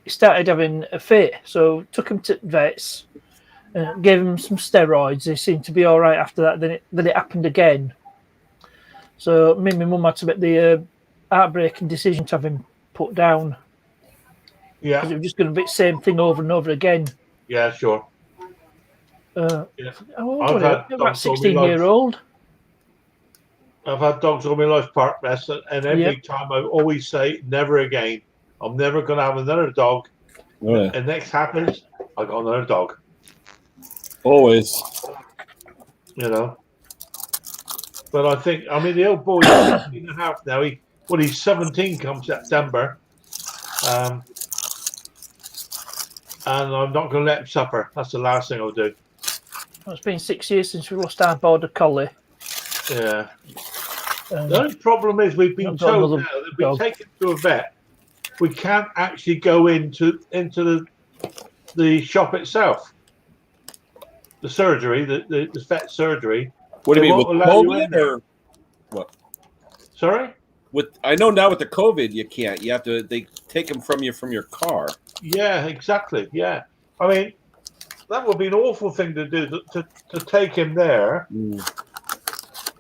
started having a fit, so took him to vets, gave him some steroids. He seemed to be all right after that. Then it happened again. So me and my mum had to make the heartbreaking decision to have him put down. Yeah. Because it was just going to be the same thing over and over again. Yeah, sure. Yeah. I've had About 16-year-old. I've had dogs all my life, Park Mess, and every time I always say, never again. I'm never going to have another dog. And next happens, I got another dog. Always. You know. But I think, I mean, the old boy is 16 and a half now. He's 17 come September. And I'm not going to let him suffer. That's the last thing I'll do. It's been 6 years since we lost our border collie. Yeah. The only problem is we've been told now that we take him to a vet, we can't actually go into the shop itself. The surgery, the vet surgery. What do you mean, with COVID or what? Sorry? I know now with the COVID you can't. You have to. They take them from your car. Yeah, exactly. Yeah, I mean that would be an awful thing to do to take him there, and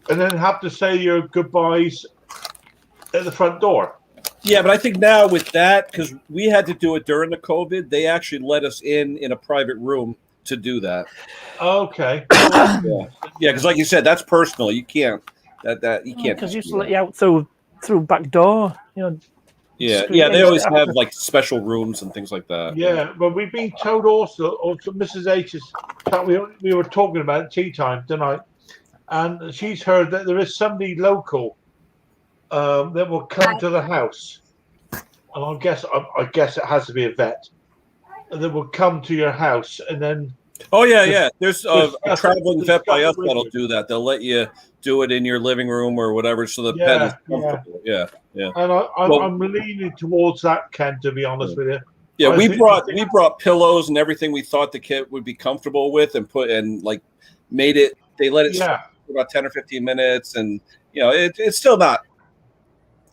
then have to say your goodbyes at the front door. Yeah, but I think now with that, because we had to do it during the COVID, they actually let us in a private room to do that. Okay. Yeah, because like you said, that's personal. You can't that you can't. Because used to let you out through back door. You know. Yeah, they always have like special rooms and things like that. Yeah, but we've been told also Mrs. H's. We were talking about at tea time tonight, and she's heard that there is somebody local that will come to the house, and I guess it has to be a vet that will come to your house and then. Oh yeah. There's a traveling vet by us that'll do that. They'll let you do it in your living room or whatever, so the pet is comfortable. Yeah. And I'm leaning towards that, Ken. To be honest with you. Yeah, we brought pillows and everything we thought the kid would be comfortable with, and made it. They let it sit for about 10 or 15 minutes, and it's still not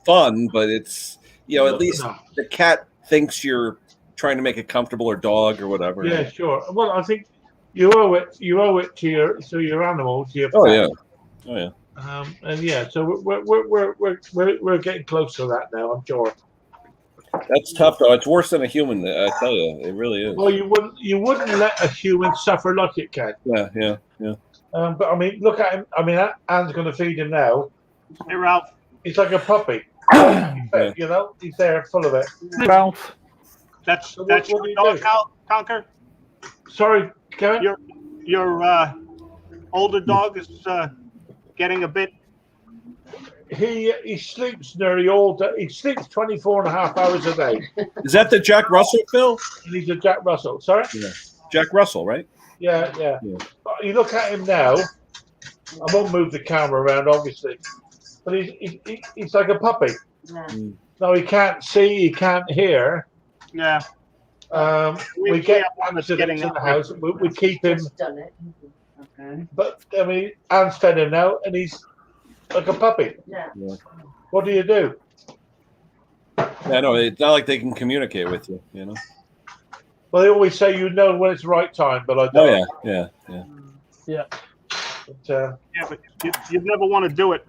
fun, but it's at least the cat thinks you're trying to make it comfortable, or dog or whatever. Yeah, sure. Well, I think you owe it to your animal, to your pet. Oh yeah. And so we're getting close to that now, I'm sure. That's tough though. It's worse than a human, I tell you. It really is. Well, you wouldn't let a human suffer like it can. Yeah. But I mean, look at him. I mean, Anne's going to feed him now. Hey, Ralph. He's like a puppy. He's there, full of it. Ralph. That's your dog, Conker? Sorry, Kevin? Your older dog is getting a bit. He sleeps nearly all day. He sleeps 24 and a half hours a day. Is that the Jack Russell, Phil? He's a Jack Russell. Sorry? Yeah. Jack Russell, right? Yeah. But you look at him now. I won't move the camera around, obviously. But he's like a puppy. No, he can't see. He can't hear. Yeah. We get him to the house. We keep him. Okay. But I mean, Anne's fed him now, and he's like a puppy. Yeah. What do you do? Yeah, no, it's not like they can communicate with you. Well, they always say when it's the right time, but I don't. Oh yeah. Yeah. But, Yeah, but you'd never want to do it.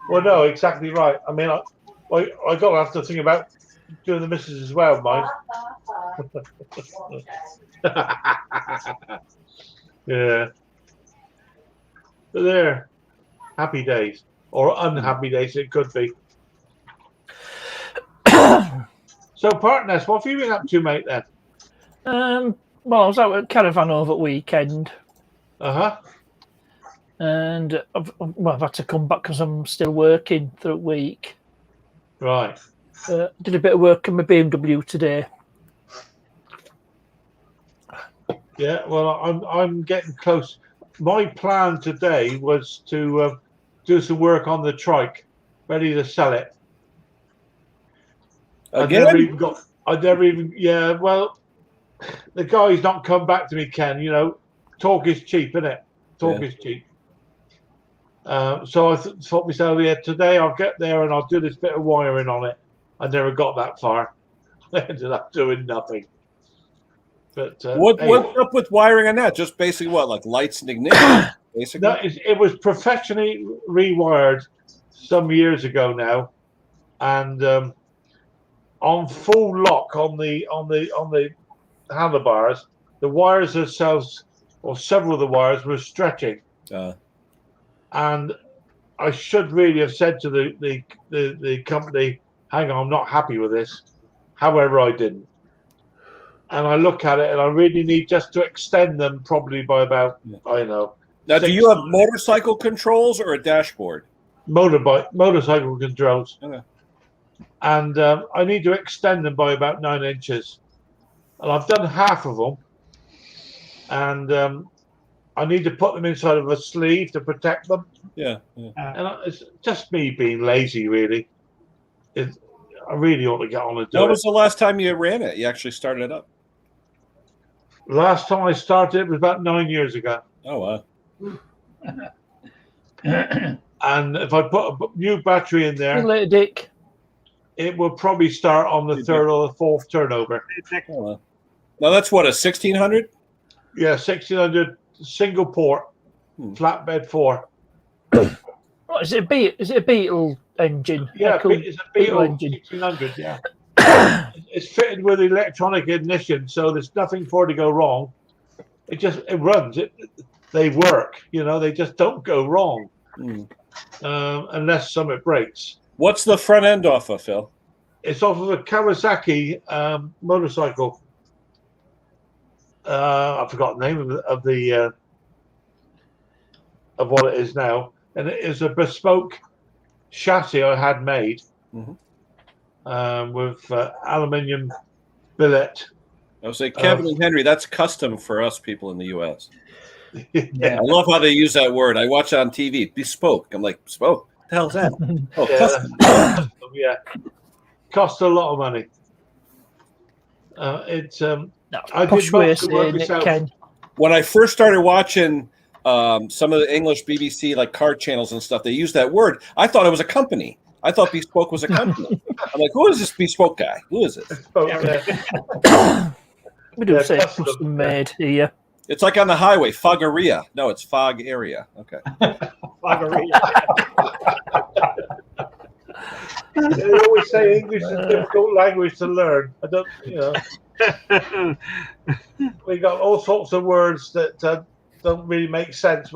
well, no, exactly right. I mean, I got to have to think about doing the missus as well, mind. Yeah. But there, happy days or unhappy days it could be. So, Partners, what have you been up to, mate? Then. Well, I was out at Caravan over the weekend, and I've had to come back because I'm still working through the week. Right. Did a bit of work on my BMW today. Yeah. Well, I'm getting close. My plan today was to do some work on the trike, ready to sell it. Again? I never even. Yeah. Well, the guy's not come back to me, Ken. You know, talk is cheap, isn't it? Talk is cheap. So I thought myself, yeah, today I'll get there and I'll do this bit of wiring on it. I never got that far. I ended up doing nothing. But what's up with wiring on that? Just basically what, like lights and ignition? Basically, no, it was professionally rewired some years ago now, and on full lock on the handlebars, the wires themselves, or several of the wires, were stretching. And I should really have said to the company, hang on, I'm not happy with this. However, I didn't. And I look at it and I really need just to extend them probably by about, I don't know. Now, do you have motorcycle controls or a dashboard? Motorcycle controls. Okay. And I need to extend them by about 9 inches. And I've done half of them. And I need to put them inside of a sleeve to protect them. Yeah. And it's just me being lazy, really. I really ought to get on and do it. When was the last time you ran it? You actually started it up? Last time I started it was about 9 years ago. Oh, wow. And if I put a new battery in there, Later, Dick. it will probably start on the third or the fourth turnover. Oh, wow. Now, that's what, a 1600? Yeah, 1600 single port, flatbed 4. What, is it a Beetle engine? Yeah, Cool it's a Beetle engine. 1600, yeah. It's fitted with electronic ignition, so there's nothing for it to go wrong. It runs. They work, they just don't go wrong unless something breaks. What's the front end off of, Phil? It's off of a Kawasaki motorcycle. I forgot the name of what it is now, and it is a bespoke chassis I had made with aluminium billet. I was say Kevin and Henry. That's custom for us people in the U.S. Yeah. I love how they use that word. I watch it on TV. Bespoke. I'm like, bespoke. What the hell's that? Oh, Yeah. custom. Yeah, cost a lot of money. I did Posh most way of of the work saying it, myself. Ken. When I first started watching some of the English BBC like car channels and stuff, they used that word. I thought it was a company. I thought Bespoke was a company. I'm like, who is this Bespoke guy? Who is it? We do Yeah, say custom. custom made here. It's like on the highway, Foggeria. No, it's Fog Area. Okay. They always say English is a difficult language to learn. I don't, we got all sorts of words that don't really make sense.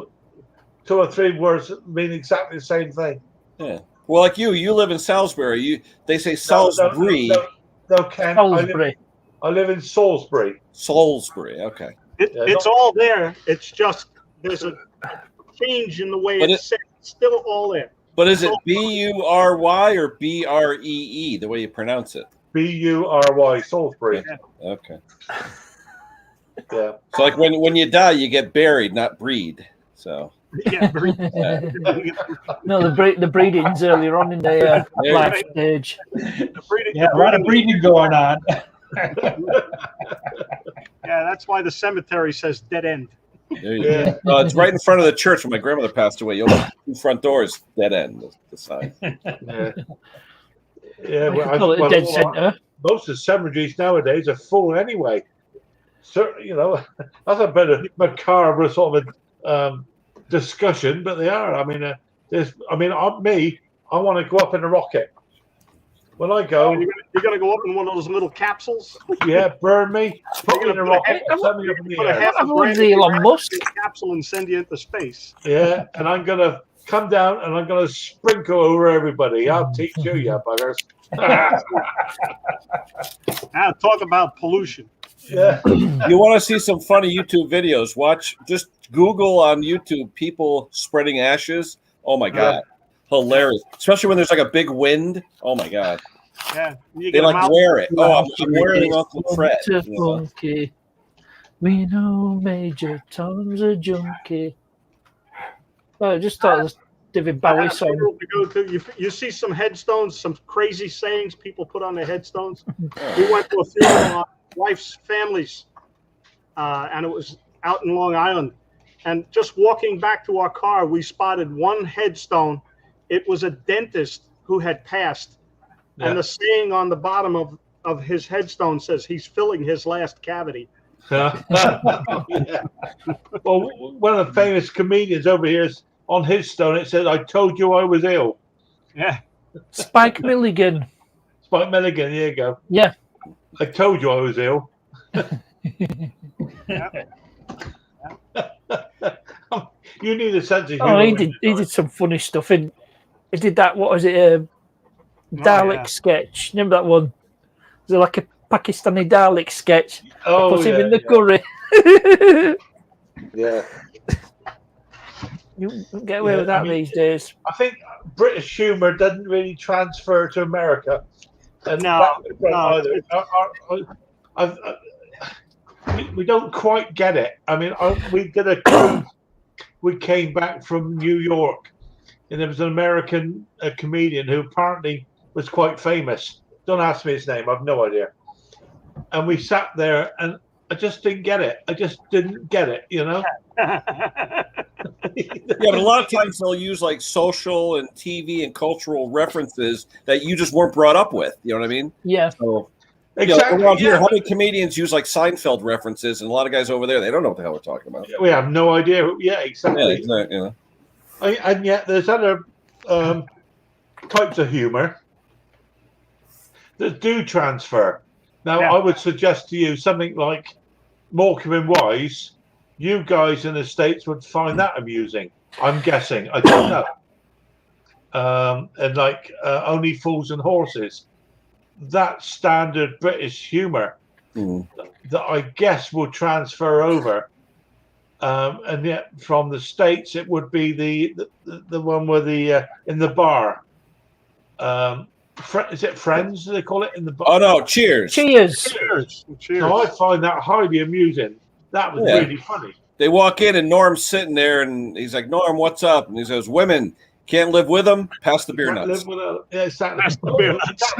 2 or 3 words mean exactly the same thing. Yeah. Well, like you live in Salisbury. They say Salisbury. No, Ken. Salisbury. I live in Salisbury. Salisbury. Okay. It's all there. It's just there's a change in the way it's said. It's still all there. But is it B-U-R-Y or B-R-E-E, the way you pronounce it? B-U-R-Y, Salisbury. Okay. Yeah. So like when you die, you get buried, not breed. So Yeah. No, the breeding's earlier on in the you life stage. Yeah, a lot of breeding going on. Yeah, that's why the cemetery says dead end. there you go. It's right in front of the church when my grandmother passed away. You open 2 front doors, dead end. The sign. Yeah. Yeah. We could call it a dead centre. Most of the cemeteries nowadays are full anyway. So, that's a bit of macabre sort of discussion, but they are. I mean, I want to go up in a rocket. When I go, You're gonna go up in one of those little capsules. yeah, burn me, put me in a rocket, You're send me up in the Put a air. half a Everyone's grand in Elon a Musk. capsule and send you into space. Yeah, and I'm gonna come down and I'm gonna sprinkle over everybody. I'll teach you, you buggers. Talk about pollution. Yeah. You want to see some funny YouTube videos? Just Google on YouTube people spreading ashes. Oh my God. Hilarious. Especially when there's like a big wind. Oh my God. Yeah, you They get 'em like out. wear it. Oh, I'm wearing Uncle Fred. Mr. You know? Funky. We know Major Tom's a junkie. Oh, I just thought it was David I had Bowie a song. funeral to go to. You see some headstones, some crazy sayings people put on their headstones. We went to a funeral on wife's family's, and it was out in Long Island. And just walking back to our car, we spotted one headstone. It was a dentist who had passed. Yeah. And the saying on the bottom of his headstone says he's filling his last cavity. Yeah. Well, one of the famous comedians over here is on his stone. It says, "I told you I was ill." Yeah. Spike Milligan. Spike Milligan. There you go. Yeah. I told you I was ill. You need a sense of humor. Oh, he when did. you He do did it. some funny stuff. He did that. What was it? Dalek yeah. sketch. Remember that one? Was it like a Pakistani Dalek sketch? Oh, Put him yeah, in the yeah. curry. Yeah. You don't get away Yeah, with that I mean, these days. I think British humour doesn't really transfer to America. And No, that- no. either. We don't quite get it. I mean, we did a cruise. We came back from New York, and there was an American comedian who apparently was quite famous. Don't ask me his name. I've no idea. And we sat there, and I just didn't get it. I just didn't get it, you know? Yeah, but a lot of times they'll use like social and TV and cultural references that you just weren't brought up with. You know what I mean? Yeah. So, Exactly. around here, Yeah. how many comedians use like Seinfeld references, and a lot of guys over there, they don't know what the hell we're talking about. We have no idea. Yeah, exactly. Yeah, exactly. You know. And yet there's other types of humor that do transfer. Now, Yeah. I would suggest to you something like Morecambe and Wise. You guys in the States would find that amusing. I'm guessing. I don't know. And like Only Fools and Horses. That standard British humor that I guess will transfer over. And yet from the States, it would be the one where the in the bar. Is it Friends? Do they call it in the bar? Oh no! Cheers. Cheers. Cheers. Cheers. No, I find that highly amusing. That was Yeah. really funny. They walk in and Norm's sitting there, and he's like, "Norm, what's up?" And he says, "Women can't live with them. Pass the beer Can't nuts." live without- yeah, exactly. Pass the beer nuts.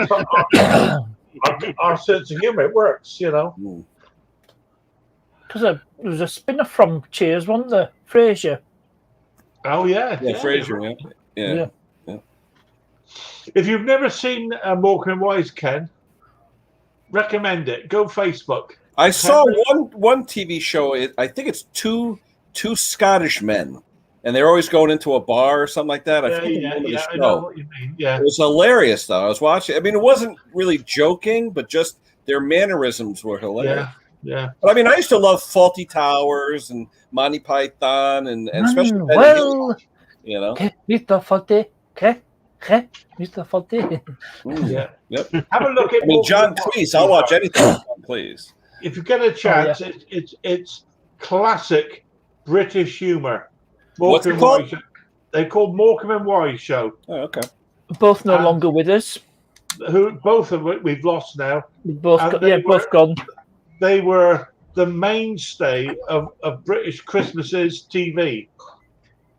Our sense of humor, it works, you know. Mm. Because there was a spin-off from Cheers, wasn't there? Frasier. Oh yeah, Yeah, Frasier. Yeah. If you've never seen Morecambe and Wise, Ken, recommend it. Go Facebook. I saw one TV show. I think it's two Scottish men, and they're always going into a bar or something like that. I forget the name of the I know show. what you mean. Yeah, It was hilarious, though. I was watching. I mean, it wasn't really joking, but just their mannerisms were hilarious. yeah. But I mean, I used to love Faulty Towers and Monty Python, and especially Benny Hill, Well, you know. okay, Mr. Forte. Okay, Mr. Forte. Yeah. Yep. Have a look at. I mean, Morecambe John and Wise. Cleese. I'll watch anything. John Cleese. If you get a chance, it's classic British humor. What's it Morecambe called? Wise. They're called Morecambe and Wise Show. Oh, okay. Both no longer with us. Who both of it we've lost now. Both, And got, they yeah, were- both gone. They were the mainstay of British Christmases TV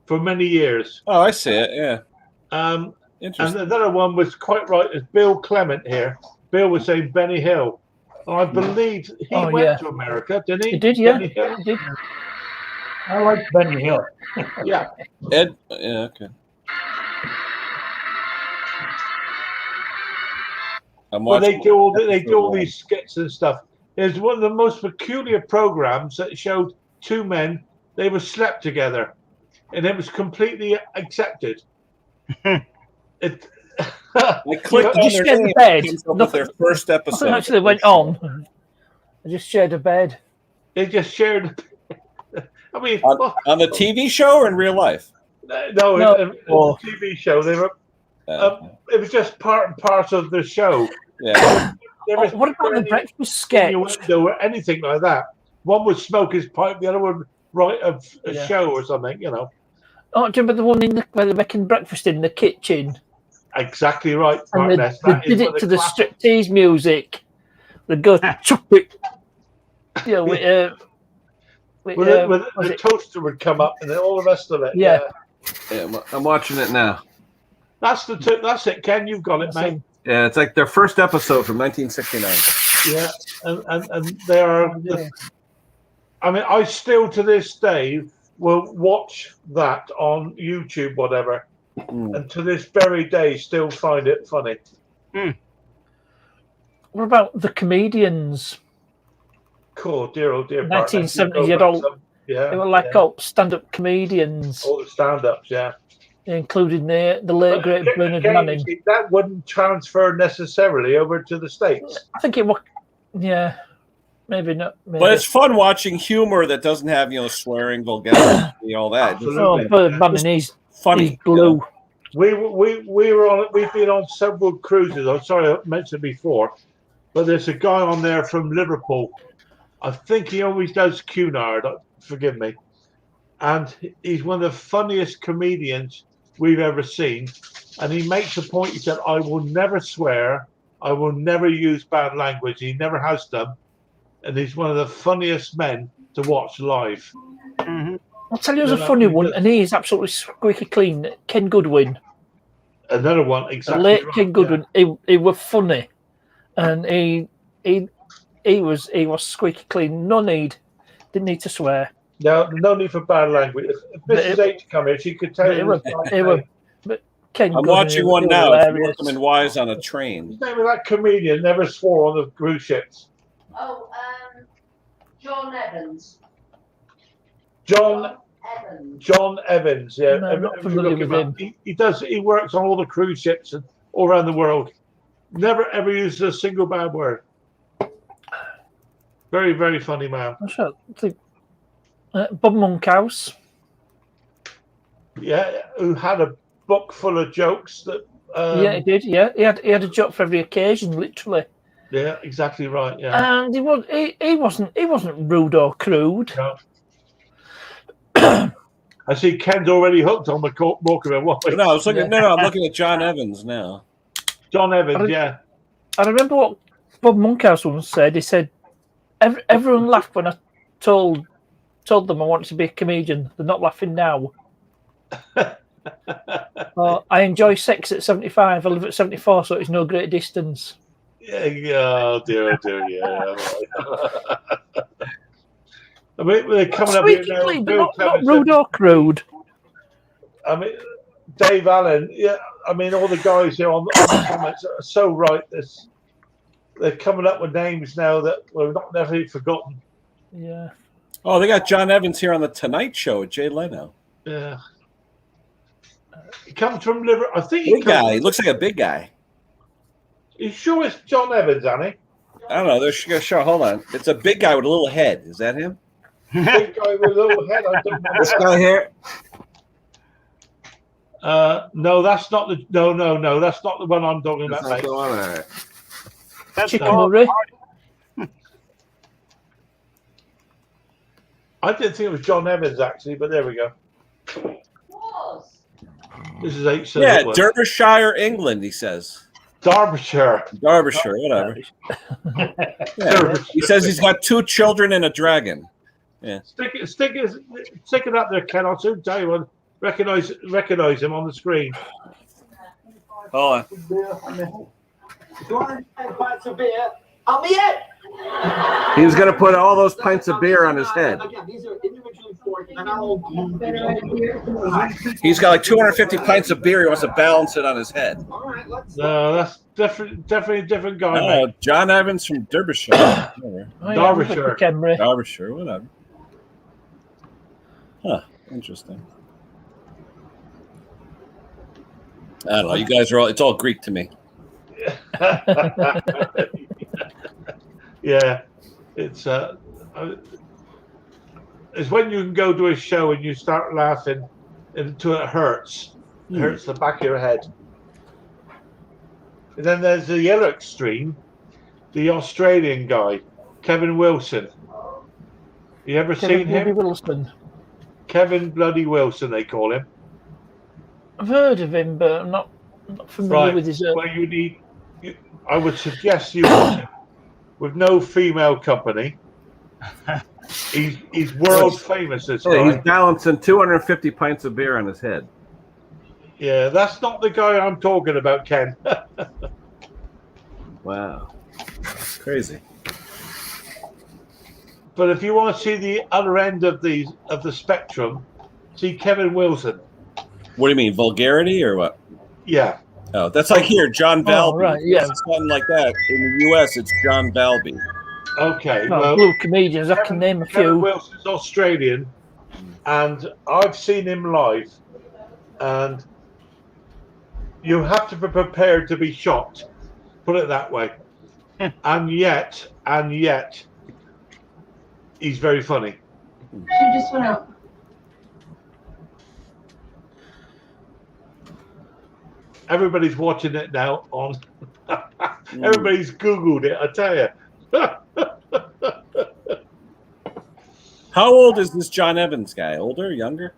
for many years. Oh, I see it. Yeah. And Interesting. another one was quite right. Is Bill Clement here? Bill was saying Benny Hill. And I believe he Oh, went yeah. to America, didn't he? He did, yeah. Benny Hill? He did. I like Benny Hill. Yeah. Ed. Yeah. Okay. I'm Well, watching. they do all these skits and stuff. It's one of the most peculiar programs that showed two men. They were slept together. and it was completely accepted. It. I clicked on just their shared the name, bed. it comes up with their first episode. Nothing actually went on. I just shared a bed. They just shared. I mean, On the TV show or in real life? no, No. in the TV show, they were. It was just part and parcel of the show. Yeah. There was What about the any breakfast sketch? innuendo or anything like that. One would smoke his pipe, the other would write a Yeah. show or something. You know. Oh, do you remember the one where they're making breakfast in the kitchen? Exactly right, And they Martinez. That did is it one of to the classic- striptease music. They go chop it. You know, With was the it- toaster would come up and then all the rest of it. Yeah. Yeah, I'm watching it now. That's it, Ken. You've got it, mate. Yeah, it's like their first episode from 1969. Yeah, and they are. I mean, I still to this day will watch that on YouTube, whatever, and to this very day still find it funny. What about the comedians? Cool, dear, oh dear. 1970s, you know, Yeah, they were like all stand-up comedians, all the stand-ups, yeah. including the late great Bernard Manning. That wouldn't transfer necessarily over to the States. I think it was, yeah, maybe not. Maybe. But it's fun watching humor that doesn't have, swearing, vulgarity, all that. Just Oh, Bernard Manning, he's funny. glue. We were on. We've been on several cruises. I'm sorry I mentioned before, but there's a guy on there from Liverpool. I think he always does Cunard. Forgive me, and he's one of the funniest comedians we've ever seen. And he makes a point. He said, "I will never swear. I will never use bad language." He never has done, and he's one of the funniest men to watch live. Mm-hmm. I'll tell you, there's a funny one, and he is absolutely squeaky clean. Ken Goodwin. Another one, The exactly. late right, Ken Goodwin, he was funny, and he was squeaky clean. Didn't need to swear. No need for bad language. If Mrs. H come here, she could tell you. But Ken I'm Goodwin, watching one he was now. It's hilarious. Morecambe and Wise on a train. His name of that comedian never swore on the cruise ships. Oh, John Evans. John Evans, yeah. No, I'm not If you familiar look with him up, he works on all the cruise ships and all around the world. Never ever uses a single bad word. Very, very funny man. That's right. I think, Bob Monkhouse. Yeah, who had a book full of jokes that. Yeah, he did. Yeah, he had a joke for every occasion, literally. Yeah, exactly right. Yeah. And he wasn't rude or crude. No. I see Ken's already hooked on the Morecambe. No, I was looking. No, I'm looking at John Evans now. John Evans, yeah. I remember what Bob Monkhouse once said. He said, "Everyone laughed when I told them I wanted to be a comedian. They're not laughing now." I enjoy sex at 75. I live at 74, so it's no great distance. Yeah, oh dear, yeah. I mean, they're coming up here now. Squeaky clean, but not rude or crude. I mean, Dave Allen, yeah. I mean, all the guys here on the comments are so right. They're coming up with names now that we're not necessarily forgotten. Yeah. Oh, they got John Evans here on the Tonight Show with Jay Leno. Yeah. He comes from Liverpool. I think Big guy. He looks like a big guy. You sure it's John Evans, Annie? I don't know. There's sure. Hold on. It's a big guy with a little head. Is that him? Big guy with a little head. I don't know. This guy here. No, that's not the. No. That's not the one I'm talking That's about. not Mate. the one. All right. That's Chicken Bob Murray. I didn't think it was John Evans actually, but there we go. Was. This is H. Yeah, Derbyshire, England. He says. Derbyshire. Derbyshire, whatever. Yeah. He says he's got 2 children and a dragon. Yeah. Stick it up there, Ken. I'll soon tell you what. Recognize him on the screen. Hold on. He was going to put all those pints of beer on his head. He's got like 250 pints of beer. He wants to balance it on his head. No, that's definitely a different guy. Oh, mate. John Evans from Derbyshire. Derbyshire. Derbyshire, whatever. Huh, interesting. I don't know. You guys are all. It's all Greek to me. Yeah, it's when you can go to a show and you start laughing until it hurts. It hurts the back of your head. And then there's the other extreme, the Australian guy, Kevin Wilson. You ever seen him? Wilson. Kevin Bloody Wilson, they call him. I've heard of him, but I'm not familiar with his. Well, I would suggest you watch him with no female company. He's world famous. This guy. He's balancing 250 pints of beer on his head. Yeah, that's not the guy I'm talking about, Ken. Wow, crazy. But if you want to see the other end of the spectrum, see Kevin Wilson. What do you mean, vulgarity or what? Yeah. Oh, that's like here, John Balby. Right, yeah. Something like that. In the U.S., it's John Balby. Okay. Well, blue comedians, I can name a Kevin few. Wilson's Australian, and I've seen him live, and you have to be prepared to be shocked. Put it that way. and yet, he's very funny. You just went out. Everybody's watching it now on. Everybody's Googled it, I tell you. How old is this John Evans guy? Older, younger?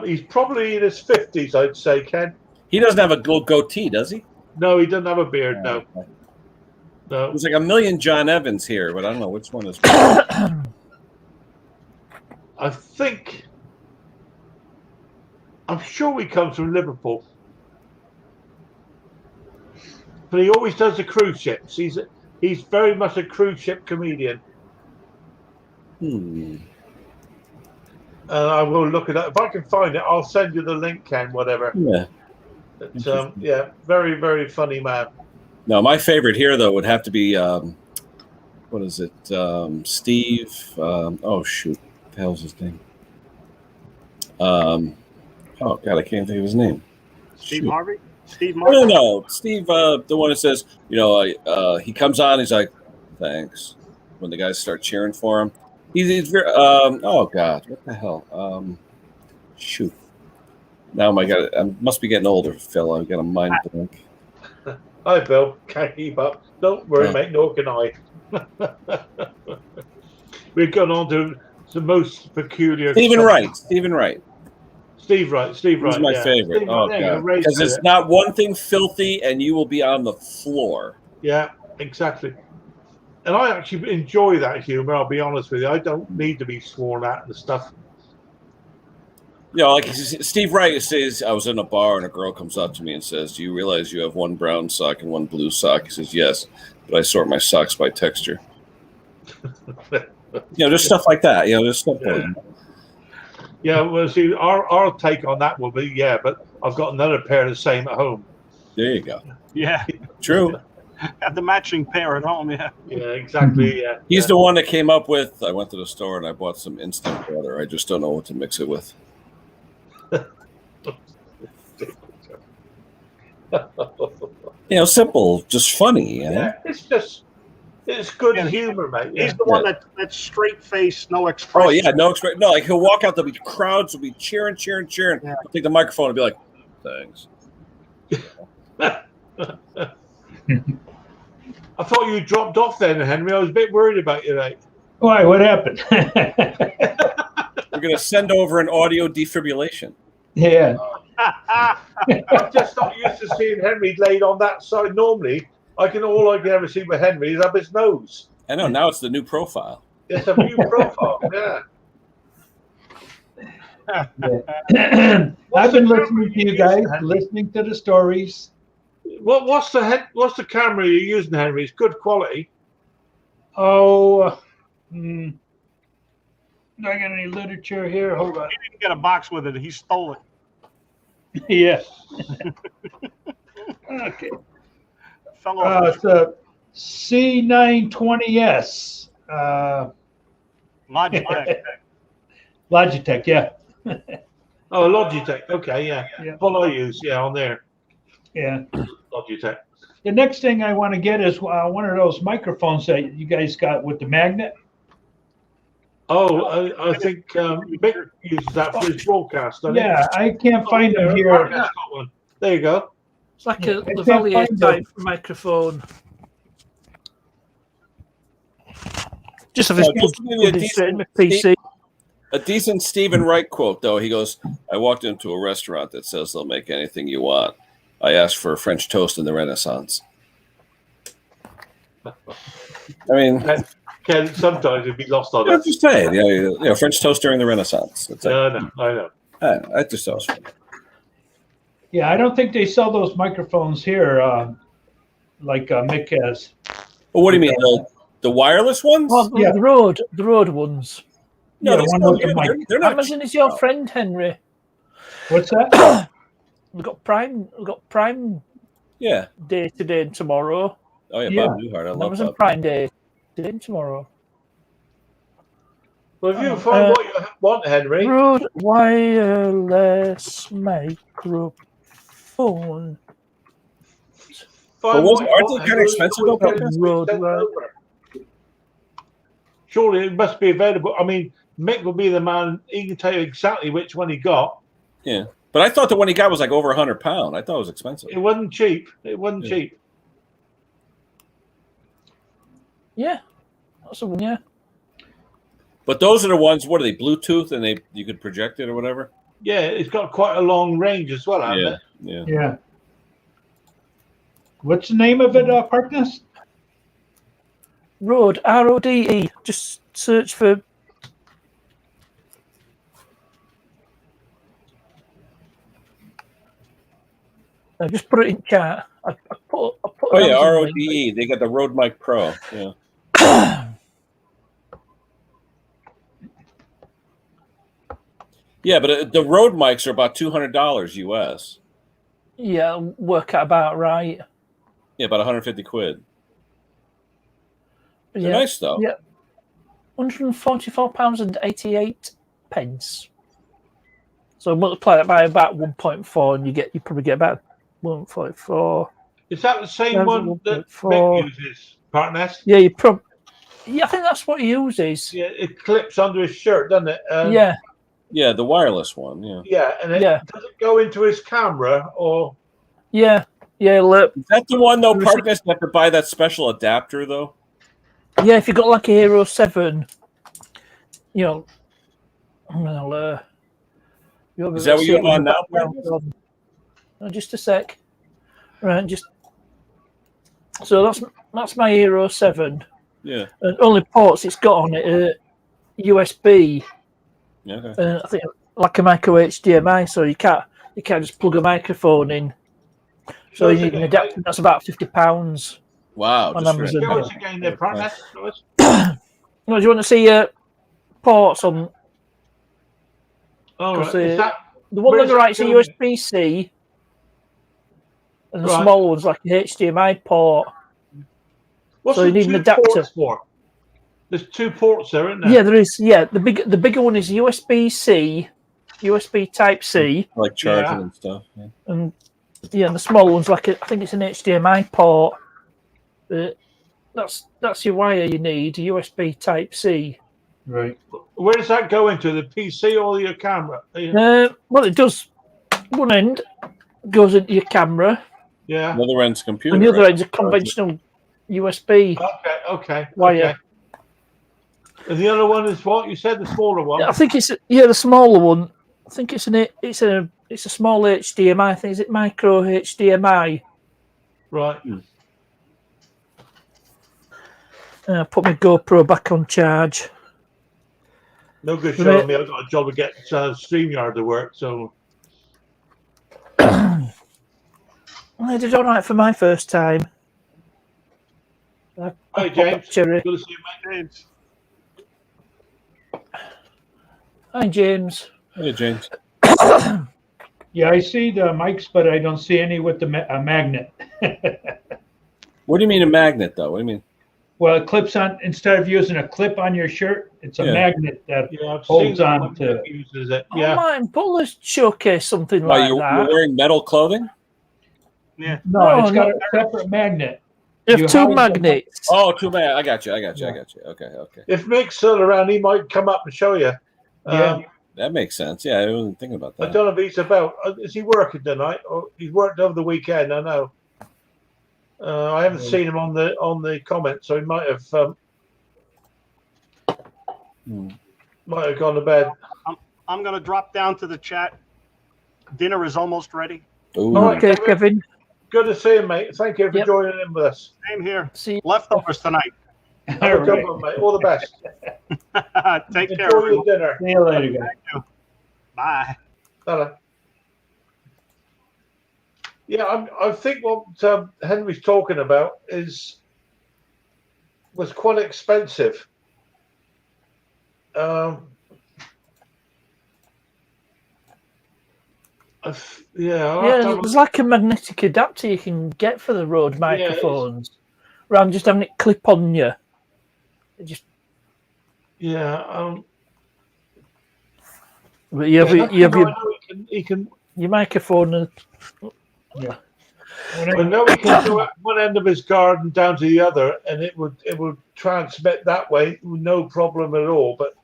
He's probably in his 50s, I'd say, Ken. He doesn't have a goatee, does he? No, he doesn't have a beard, no. Okay. No. There's like a million John Evans here, but I don't know which one is. I'm sure he comes from Liverpool. But he always does the cruise ships. He's very much a cruise ship comedian. I will look it up. If I can find it, I'll send you the link, Ken, whatever. Yeah. But, yeah, very, very funny man. No, my favorite here, though, would have to be, what is it? Steve. Oh, shoot. What the hell's his name? Oh, God, I can't think of his name. Steve Shoot. Harvey? Steve Martin? No. Steve, the one that says, he comes on, he's like, thanks. When the guys start cheering for him. He's very, oh, God, what the hell? Shoot. Now I must be getting older, Phil. I've got a mind blank. Hi, Bill. Can't keep up. Don't worry, mate. Nor can I. We've gone on to the most peculiar. Stephen Wright. Steve Wright. He's my favorite. Steve, oh, God. Because it's not one thing filthy, and you will be on the floor. Yeah, exactly. And I actually enjoy that humor, I'll be honest with you. I don't need to be sworn at and stuff. Like Steve Wright says, I was in a bar and a girl comes up to me and says, do you realize you have one brown sock and one blue sock? He says, yes, but I sort my socks by texture. Just stuff like that. There's stuff like that. Yeah, well, see, our take on that will be, but I've got another pair of the same at home. There you go. Yeah. True. Have the matching pair at home, yeah. Yeah, exactly, yeah. He's the one that came up with, I went to the store and I bought some instant butter. I just don't know what to mix it with. Simple, just funny. Yeah, it's good humor, mate. Yeah. He's the one that's straight face, no expression. Oh yeah, no expression. No, like he'll walk out, there'll be crowds, will be cheering. Yeah. He'll take the microphone and be like, "Thanks." I thought you dropped off then, Henry. I was a bit worried about you, mate. Why? What happened? We're gonna send over an audio defibrillation. Yeah. I'm just not used to seeing Henry laid on that side. Normally, all I can ever see with Henry is up his nose. I know. Now it's the new profile. It's a new profile. Yeah. I've been listening to you guys, listening to the stories. What's the camera you're using, Henry? It's good quality. Oh, do I got any literature here? Hold on. He didn't get a box with it. He stole it. Yeah. Okay. It's a C920S. Logitech. Logitech, yeah. Oh, Logitech. Okay, yeah. Well, I use on there. Yeah. Logitech. The next thing I want to get is one of those microphones that you guys got with the magnet. Oh, I think Mick uses that for his broadcast, doesn't he? Yeah, I can't find them here. Mark has got one. There you go. It's like Yeah, a I can't lavalier find type microphone. Just have Well, this just to give you a straight in my decent- PC. A decent Stephen Wright quote, though. He goes, I walked into a restaurant that says they'll make anything you want. I asked for a French toast in the Renaissance. I mean, Ken, sometimes it'd be lost on I'm us. just saying, French toast during the Renaissance. It's like, No, I know. I just thought it was funny. Yeah, I don't think they sell those microphones here like Mick has. Well, what do you mean? The wireless ones? Well, Yeah. the road ones. No, Yeah, they're one still with the good. mic. They're not Amazon cheap, is your though. friend, Henry. What's that? We've got Prime Yeah. Day today and tomorrow. Oh, yeah, Yeah. Bob Newhart. I love Amazon Bob. Prime Day today and tomorroh. Well, if you find what you want, Henry, Rode wireless microphone. find But what you aren't want, they kinda Henry, expensive, we'll though, get it Rode, sent right. over. Surely it must be available. I mean, Mick will be the man. He can tell you exactly which one he got. Yeah. But I thought the one he got was like over £100. I thought it was expensive. It wasn't cheap. It wasn't Yeah. cheap. Yeah, that's the one. Yeah, But those are the ones, what are they, Bluetooth, and you could project it or whatever? Yeah, it's got quite a long range as well, hasn't Yeah. it? Yeah. Yeah. What's the name of it, Parkness? Rode RODE. Just search for. Just put it in chat. I put Oh, yeah, Amazon RODE. link. They got the Rode Mic Pro. Yeah. Yeah, but the Rode mics are about $200 US. Yeah, work out about right. Yeah, about 150 quid. They're Yeah, nice, though. Yeah. £144.88. So multiply that by about 1.4, and you probably get about 1.4. Is that the same That's one that Mick uses, Partners? Yeah, yeah, I think that's what he uses. Yeah, it clips under his shirt, doesn't it? Yeah. Yeah, the wireless one. Yeah. Yeah, and it does it go into his camera or? Yeah. Look. Is that the one though? Partners have to buy that special adapter though. Yeah, if you got like a Hero 7, you know, well, is that what you're on now? No, just a sec. Right, so that's my Hero 7. Yeah. And only ports it's got on it USB. Yeah. Okay. I think like a micro HDMI, so you can't just plug a microphone in. So you need an adapter. That's about £50. Wow. On Amazon. Show us again there, Partners. No, do you want to see ports on? All right. The, Is that, the one on the right is a going? USB-C, and the Right. small one's like an HDMI port. What's So the you need an two adapter. ports for? There's two ports there, isn't there? Yeah, there is. Yeah, the bigger one is USB-C, USB Type C, Like charging and stuff. Yeah. and the small one's like I think it's an HDMI port. That's your wire you need, USB Type C. Right. Where does that go into? The PC or your camera? Well, it does. One end goes into your camera, Yeah. Another end's computer. and the other right? end's a conventional USB Okay. wire. Okay. And the other one is what you said, the smaller one. Yeah, I think it's the smaller one. I think it's a small HDMI. I think is it micro HDMI. Right. Put my GoPro back on charge. No good showing me. I've got a job to get StreamYard to work. So I did all right for my first time. Hi, James. Cherry. Good to see you, mate. James. Hi, James. Hey, James. Yeah, I see the mics, but I don't see any with the magnet. What do you mean a magnet, though? What do you mean? Well, it clips on, instead of using a clip on your shirt, it's a Yeah. magnet that Yeah, I've holds seen on one to. that uses it. Oh, Yeah. Martin Butler's showcase something Why, like you're that. wearing metal clothing? Yeah. No, it's got no. a separate magnet. You You have two hide the- magnets. Oh, too bad. I got you. Okay. If Mick's still around, he might come up and show you. Yeah. That makes sense. Yeah, I wasn't thinking about I that. don't know if he's about. Is he working tonight? Or he's worked over the weekend. I know. I haven't seen him on the comments, so he might have gone to bed. I'm going to drop down to the chat. Dinner is almost ready. Ooh. All right, Okay, Kevin. Good to see you, mate. Thank you for Yep. joining in with us. Same here. See. Leftovers tonight. Have All a good right. one, mate. All the best. Take care. Enjoy your Everyone. dinner. See you later, guys. Bye. Hello. Yeah, I think what Henry's talking about was quite expensive. Yeah, there's like a magnetic adapter you can get for the Rode microphones, rather than just having it clip on you. It just but you have your microphone and I know he can go at one end of his garden down to the other, and it would transmit that way, no problem at all. But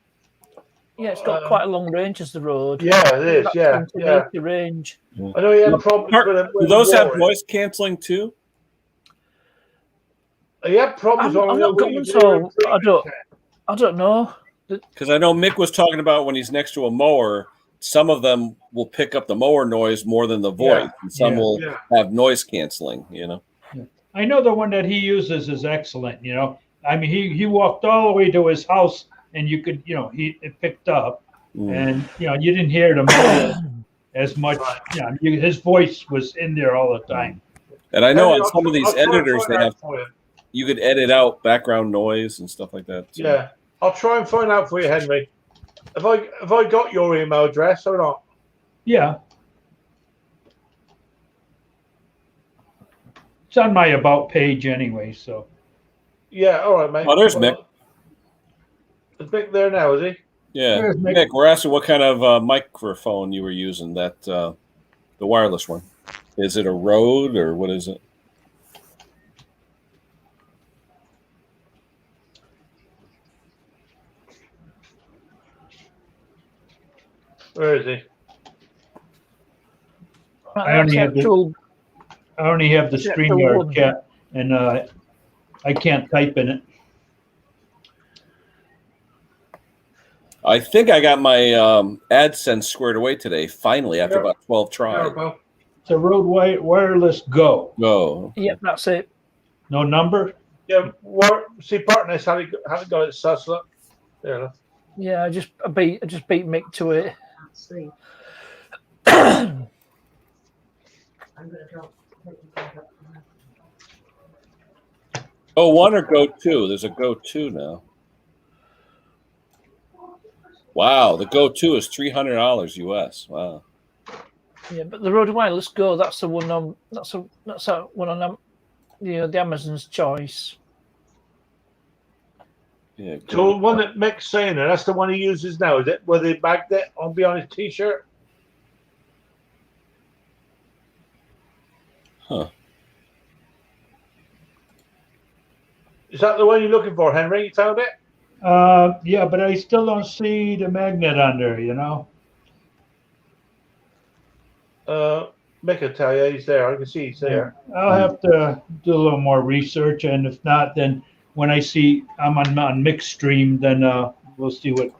yeah, it's got quite a long range as the Rode. yeah, it is. About Yeah, 20 yeah. meter range. I know he had problems with it. Do those have voice canceling too? He had problems I've on not got one, so I don't know. Because I know Mick was talking about when he's next to a mower, some of them will pick up the mower noise more than the voice, and some will have noise canceling. You know. I know the one that he uses is excellent. You know, I mean, he walked all the way to his house, and you could, it picked up, and you didn't hear the mower as much. His voice was in there all the time. And I know Hey, on some of these I'll try and editors, find they out have for you. you could edit out background noise and stuff like that. too. Yeah, I'll try and find out for you, Henry. Have I got your email address or not? Yeah. It's on my about page anyway, so. Yeah, all right, mate. Oh, there's Mick. Is Mick there now? Is he? Yeah, There's Mick. Mick, we're asking what kind of microphone you were using. That the wireless one. Is it a Rode or what is it? Where is he? I only have the Yeah, StreamYard chat, and I can't type in it. I think I got my AdSense squared away today. Finally, after about 12 tries. It's a Rode Wireless Go. Go. Yep, that's it. No number? Yeah, see, partners haven't got it sussed up. There. Yeah, I just beat Mick to it. Sleep. I'm gonna go. Go 1 or Go 2? There's a Go 2 now. Wow, the Go 2 is $300 US. Wow. Yeah, but the Rode Wireless Go, that's the one on the Amazon's choice. Yeah. So the one that Mick's saying there, that's the one he uses now, is it? Where they bagged it on behind his t-shirt? Huh. Is that the one you're looking for, Henry? You found it? Yeah, but I still don't see the magnet on there, Mick will tell you he's there. I can see he's there. I'll have to do a little more research, and if not, then when I see I'm on mixed stream, then we'll see what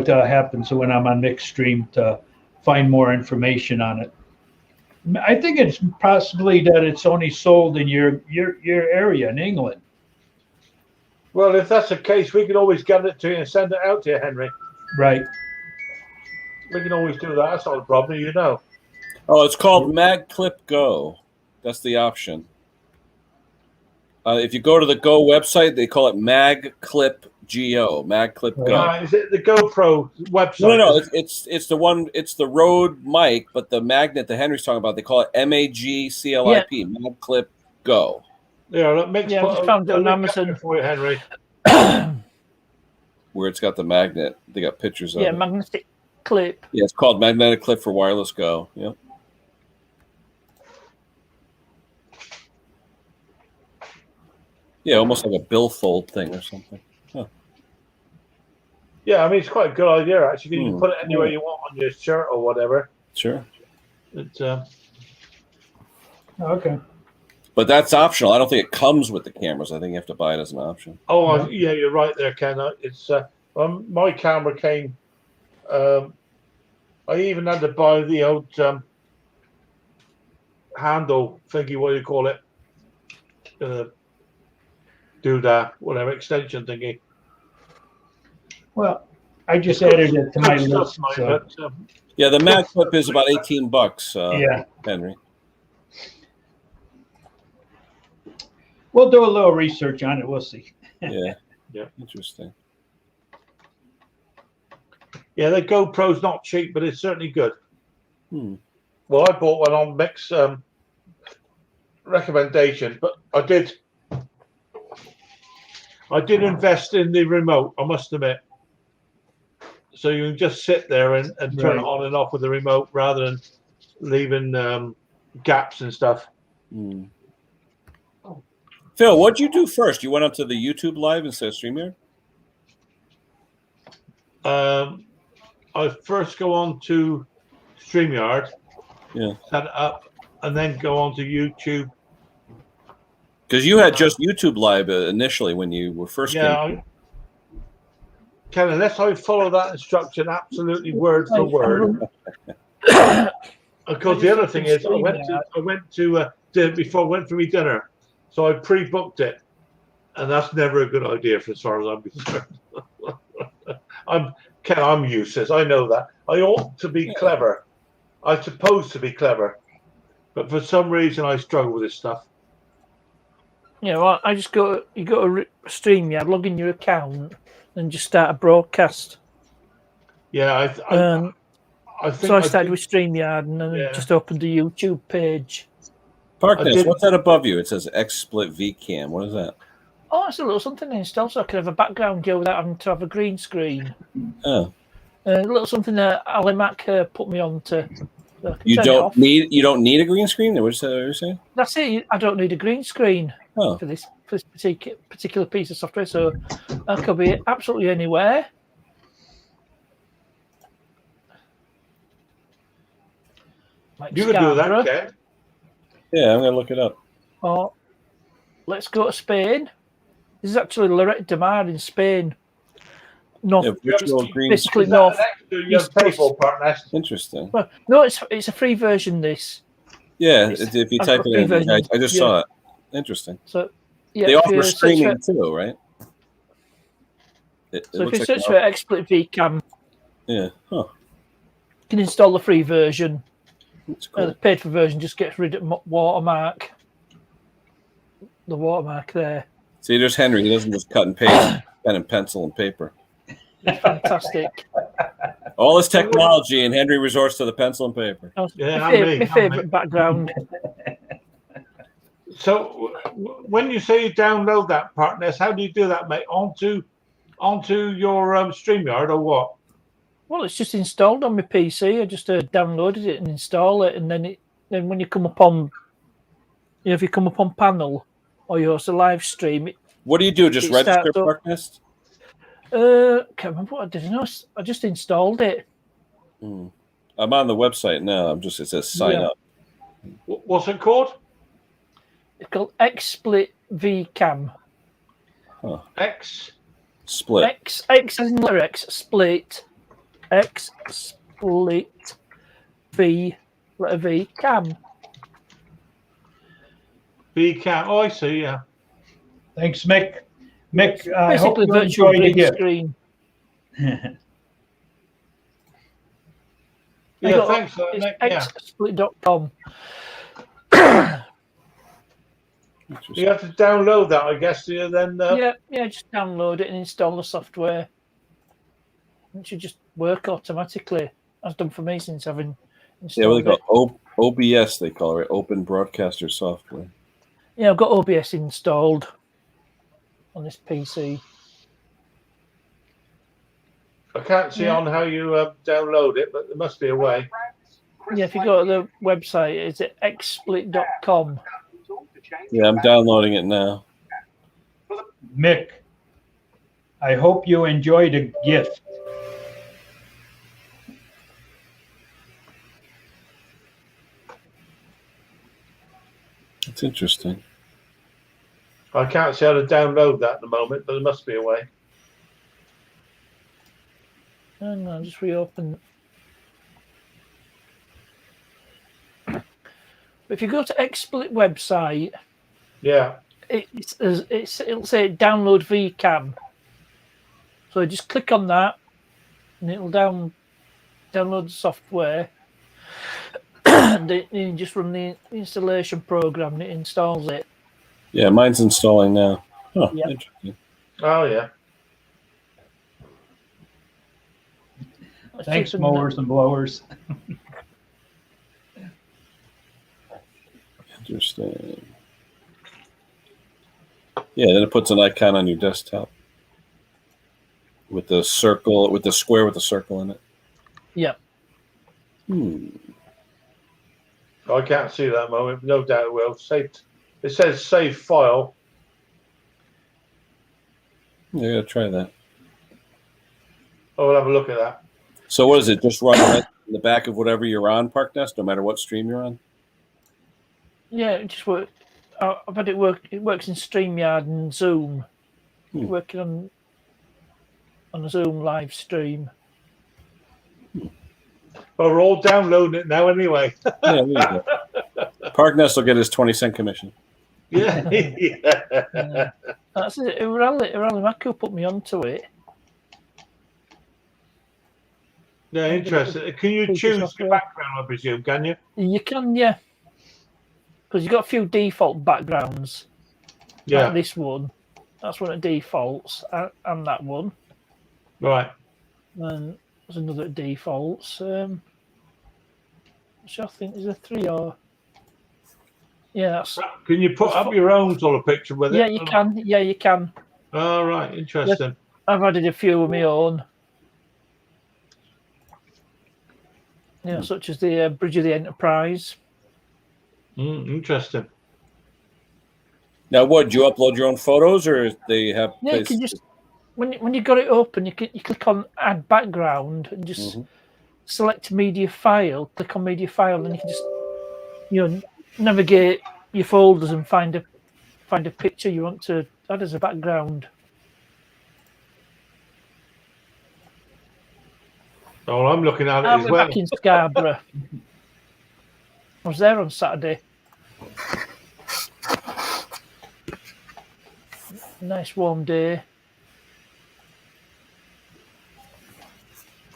happens when I'm on mixed stream to find more information on it. I think it's possibly that it's only sold in your area in England. Well, if that's the case, we can always get it to you and send it out to you, Henry. Right. We can always do that. That's not a problem, Oh, it's called MagClip Go. That's the option. If you go to the Go website, they call it MagClip Go. MagClip Go. Is it the GoPro website? No. It's the one. It's the Rode mic, but the magnet that Henry's talking about, they call it MagClip. MagClip Go. Yeah, that makes. Yeah, I just found it on Amazon for you, Henry. Where it's got the magnet. They got pictures of it. magnetic Clip. Yeah, it's called Magnetic Clip for Wireless Go. Yep. Yeah, almost like a billfold thing or something. Huh. Yeah, I mean, it's quite a good idea, actually. You can Hmm. put it anywhere you want on your shirt or whatever. Sure. It's, Okay. But that's optional. I don't think it comes with the cameras. I think you have to buy it as an option. oh, yeah, you're right there, Ken. It's my camera came. I even had to buy the old handle thingy. What do you call it? Do that, whatever extension thingy. Well, I just added it to my Good stuff, list. mate, So, but, Yeah, the Mag Clip is about $18. yeah, Henry. we'll do a little research on it. We'll see. Yeah. Yeah. Interesting. yeah, the GoPro's not cheap, but it's certainly good. Hmm. Well, I bought one on Mick's recommendation, but I did invest in the remote, I must admit. So you can just sit there and turn it Right. on and off with the remote rather than leaving gaps and stuff. Hmm. Phil, what'd you do first? You went onto the YouTube Live instead of StreamYard? I first go on to StreamYard, Yeah. set it up, and then go on to YouTube. Because you had just YouTube Live initially when you were first Yeah, Ken, unless I follow that instruction absolutely word for word. Of course, the other thing is, I went to before I went for my dinner, so I pre-booked it, and that's never a good idea for as far as I'm concerned. I'm useless. I know that. I ought to be clever. I'm supposed to be clever, but for some reason I struggle with this stuff. Yeah, well, I just you go to StreamYard, log in your account, and just start a broadcast. Yeah, I think So I started with StreamYard and then just opened the YouTube page. Parkness, what's that above you? It says XSplit VCam. What is that? Oh, it's a little something installed so I can have a background go without having to have a green screen. Oh. A little something that Ali Mac put me on to. So You don't need a green screen? What are you saying? That's it. I don't need a green screen Oh. for this particular piece of software, so I could be absolutely anywhere. Like you could do Scarborough. that, Ken. Yeah, I'm gonna look it up. Or let's go to Spain. This is actually Lloret de Mar in Spain. North, virtual green basically screen. north. Interesting. Well, no, it's a free version. This. Yeah, It's if you a type it free in, version, I just saw it. Interesting. So yeah, They if offer you search streaming for- too, right? So if you search for XSplit VCam, yeah, huh? you can install the free version. That's cool. The paid for version just gets rid of watermark. The watermark there. See, there's Henry. He doesn't just cut and paste, pen and pencil and paper. It's fantastic. All this technology, and Henry resorts to the pencil and paper. My favorite background. So when you say you download that Partners, how do you do that, mate? Onto your StreamYard or what? Well, it's just installed on my PC. I just downloaded it and install it, and then when you come up on, if you come up on panel or you host a live stream, What do you do? Just register Parknest? Can't remember what I did. No, I just installed it. I'm on the website now. It says sign up. What's it called? It's called XSplit VCam. Huh. Split. X as in letter X, split. XSplit V, letter V, cam. VCam. Oh, I see. Yeah. Thanks, Mick. Mick, I hope Basically, you virtual enjoyed the green gift. screen. Yeah, thanks for that, It's Nick. Yeah. xsplit.com. You have to download that, I guess. Then. Yeah, just download it and install the software. It should just work automatically. That's done for me since I've Yeah, installed what they call OBS. They call it Open Broadcaster Software. Yeah, I've got OBS installed on this PC. I can't see on how you download it, but there must be a way. Yeah, if you go to the website, it's at xsplit.com. Yeah, I'm downloading it now. Mick, I hope you enjoyed a gift. It's interesting. I can't see how to download that at the moment, but there must be a way. Hang on, just reopen. If you go to XSplit website, Yeah. it'll say download VCam. So you just click on that, and it'll download the software. And then you just run the installation program, and it installs it. Yeah, mine's installing now. Oh, Yep. interesting. Oh, yeah. Thanks, mowers and blowers. Interesting. Yeah, then it puts an icon on your desktop with the circle, with the square with the circle in it. Yeah. I can't see that moment. No doubt it will. Saved. It says save file. Yeah, I gotta try that. I'll have a look at that. So what is it? Just run right in the back of whatever you're on, ParkNest, no matter what stream you're on? Yeah, it just works. I've had it work. It works in StreamYard and Zoom. Working on a Zoom live stream. Well, we're all downloading it now anyway. Yeah, there you go. ParkNest will get his 20-cent commission. Yeah. That's it. Rally Mako put me onto it. Yeah, interesting. Can you choose the background, I presume, can you? You can, yeah. Because you've got a few default backgrounds. Yeah. Like this one. That's one of the defaults. And that one. Right. And there's another defaults. Which I think is a 3 or... Yeah, that's... Can you put up your own sort of picture with it? Yeah, you can. Yeah, you can. Oh, right. Interesting. I've added a few of my own. Yeah, such as the Bridge of the Enterprise. Interesting. Now, what, do you upload your own photos, or they have... Yeah, you can just... When you got it open, you click on Add Background and just select Media File, click on Media File, and you can just, navigate your folders and find a picture you want to add as a background. Oh, I'm looking at it I as was well. back in Scarborough. I was there on Saturday. Nice warm day.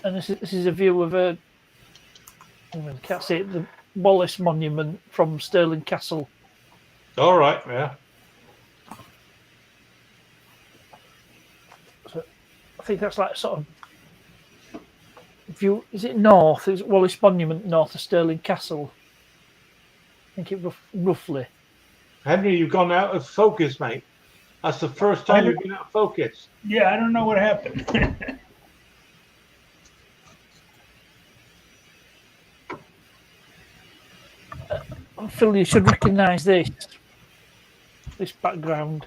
And this is a view of I can't see it, the Wallace Monument from Stirling Castle. All right, yeah. So I think that's like sort of view. Is it north? Is it Wallace Monument north of Stirling Castle? I think it roughly. Henry, you've gone out of focus, mate. That's the first time you've been out of focus. Yeah, I don't know what happened. Phil, you should recognise this background.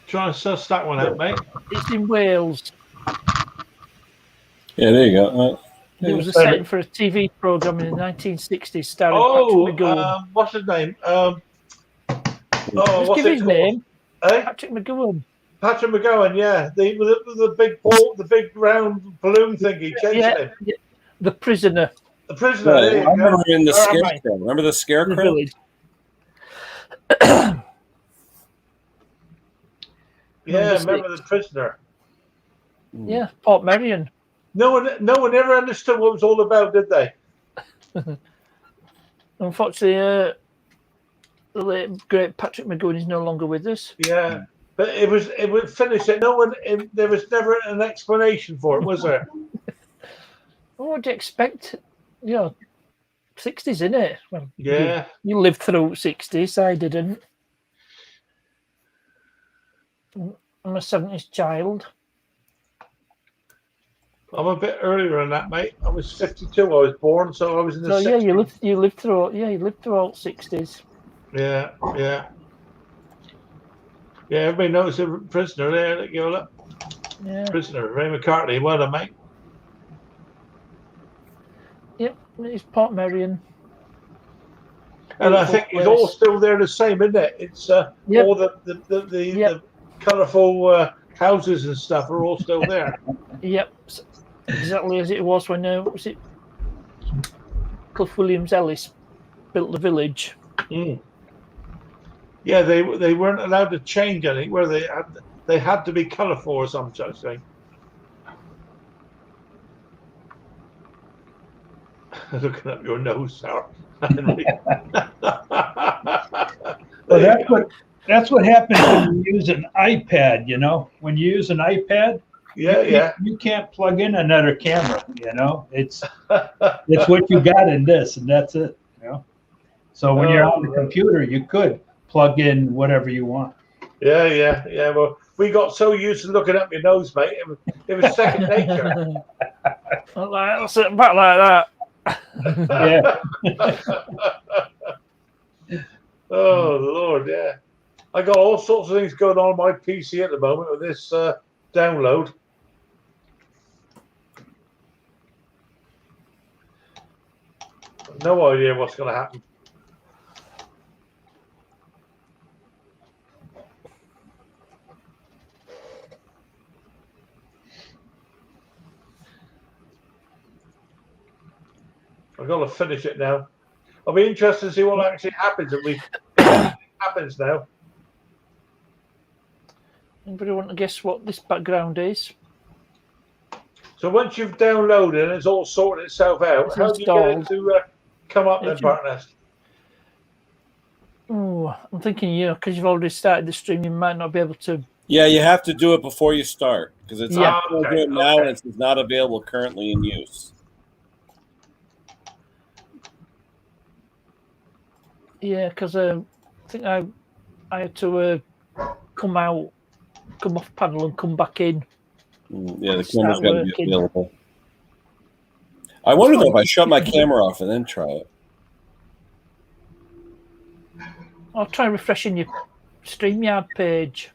Try and suss that one out, mate. It's in Wales. Yeah, there you go. It was a setting for a TV programme in the 1960s starring Patrick McGowan. What's his name? Just give his name. Patrick McGowan. Patrick McGowan, yeah. The big ball, the big round balloon thingy chasing him. Yeah. The Prisoner. The Prisoner. Yeah, there you I remember go. in the Scarecrow. Remember the The Scarecrow? Village. Yeah, Number remember the Prisoner. Yeah, Port Merion. No one ever understood what it was all about, did they? Unfortunately, the late great Patrick McGowan is no longer with us. Yeah, but it would finish it. There was never an explanation for it, was there? What would you expect? 60s, innit? Well, Yeah. You lived through 60s. I didn't. I'm a 70s child. I'm a bit earlier than that, mate. I was 52. I was born, so I was in the So 60s. yeah, you lived through all 60s. Yeah. Yeah, everybody knows the prisoner there. Look, look. Yeah. Prisoner, Ray McCartney. Well done, mate. Yep, it's Port Merion. And I think it's all still there the same, isn't it? It's all the colourful houses and stuff are all still there. Yep, exactly as it was when was it Clough Williams Ellis built the village. Mm. Yeah, they weren't allowed to change anything, where they had to be colourful or some such thing. Looking up your nose, Sarah. Well, that's what happens when you use an iPad. You know, when you use an iPad, you can't plug in another camera. You know, it's what you got in this, and that's it. You know, so when you're on the computer, you could plug in whatever you want. Yeah. Well, we got so used to looking up your nose, mate. It was second nature. About like that. Yeah. Oh Lord, yeah. I got all sorts of things going on my PC at the moment with this download. No idea what's going to happen. I've got to finish it now. I'll be interested to see what actually happens if happens now. Anybody want to guess what this background is? So once you've downloaded and it's all sorted itself out, It's how do you get it to come up then, Partners? Oh, I'm thinking, because you've already started the stream, you might not be able to. Yeah, you have to do it before you start because it's Yeah. do it now and it's not available currently in use. Yeah, because I think I had to come off panel and come back in. Yeah, the camera's got to be available. I wonder though if I shut my camera off and then try it. I'll try refreshing your StreamYard page.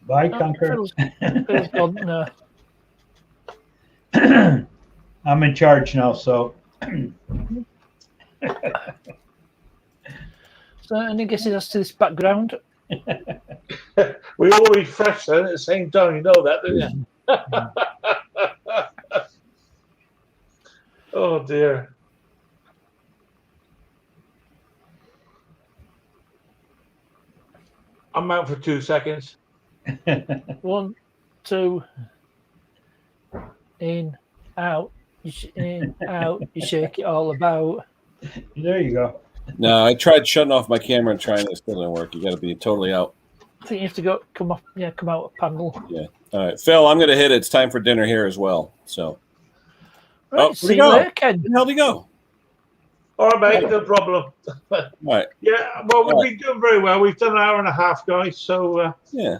Bye, Conquer. Phil's gone, no. I'm in charge now, so. So, any guesses as to this background? We all refresh then at the same time, you know that, don't you? Oh dear. I'm out for 2 seconds. 1, 2, in, out, in, out, you shake it all about. There you go. No, I tried shutting off my camera and trying it. It still didn't work. You got to be totally out. I think you have to come off, come out of panel. Yeah. All right, Phil, I'm going to hit it. It's time for dinner here as well. So. Right, see you later, Ken. Where the hell did he go? All right, mate, no problem. All right. Yeah, well, we've been doing very well. We've done an hour and a half, guys. So yeah,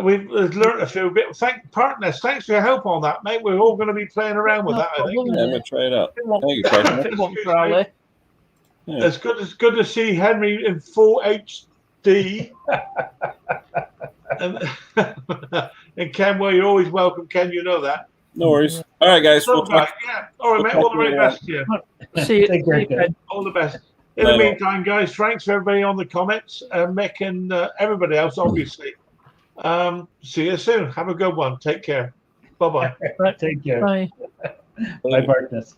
we've learned a few bit. Partners, thanks for your help on that, mate. We're all going to be playing around with that. I think. I'm going to try it out. Thank you, Partner. Yeah. It's good to see Henry in full HD. and Ken, well, you're always welcome, Ken. You know that. No worries. All right, guys. All right, mate. All the very best to you. See you. Ken. All the best. In the meantime, guys, thanks for everybody on the comments, Mick and everybody else, obviously. See you soon. Have a good one. Take care. Bye-bye. Take care. Bye. Bye, Partners.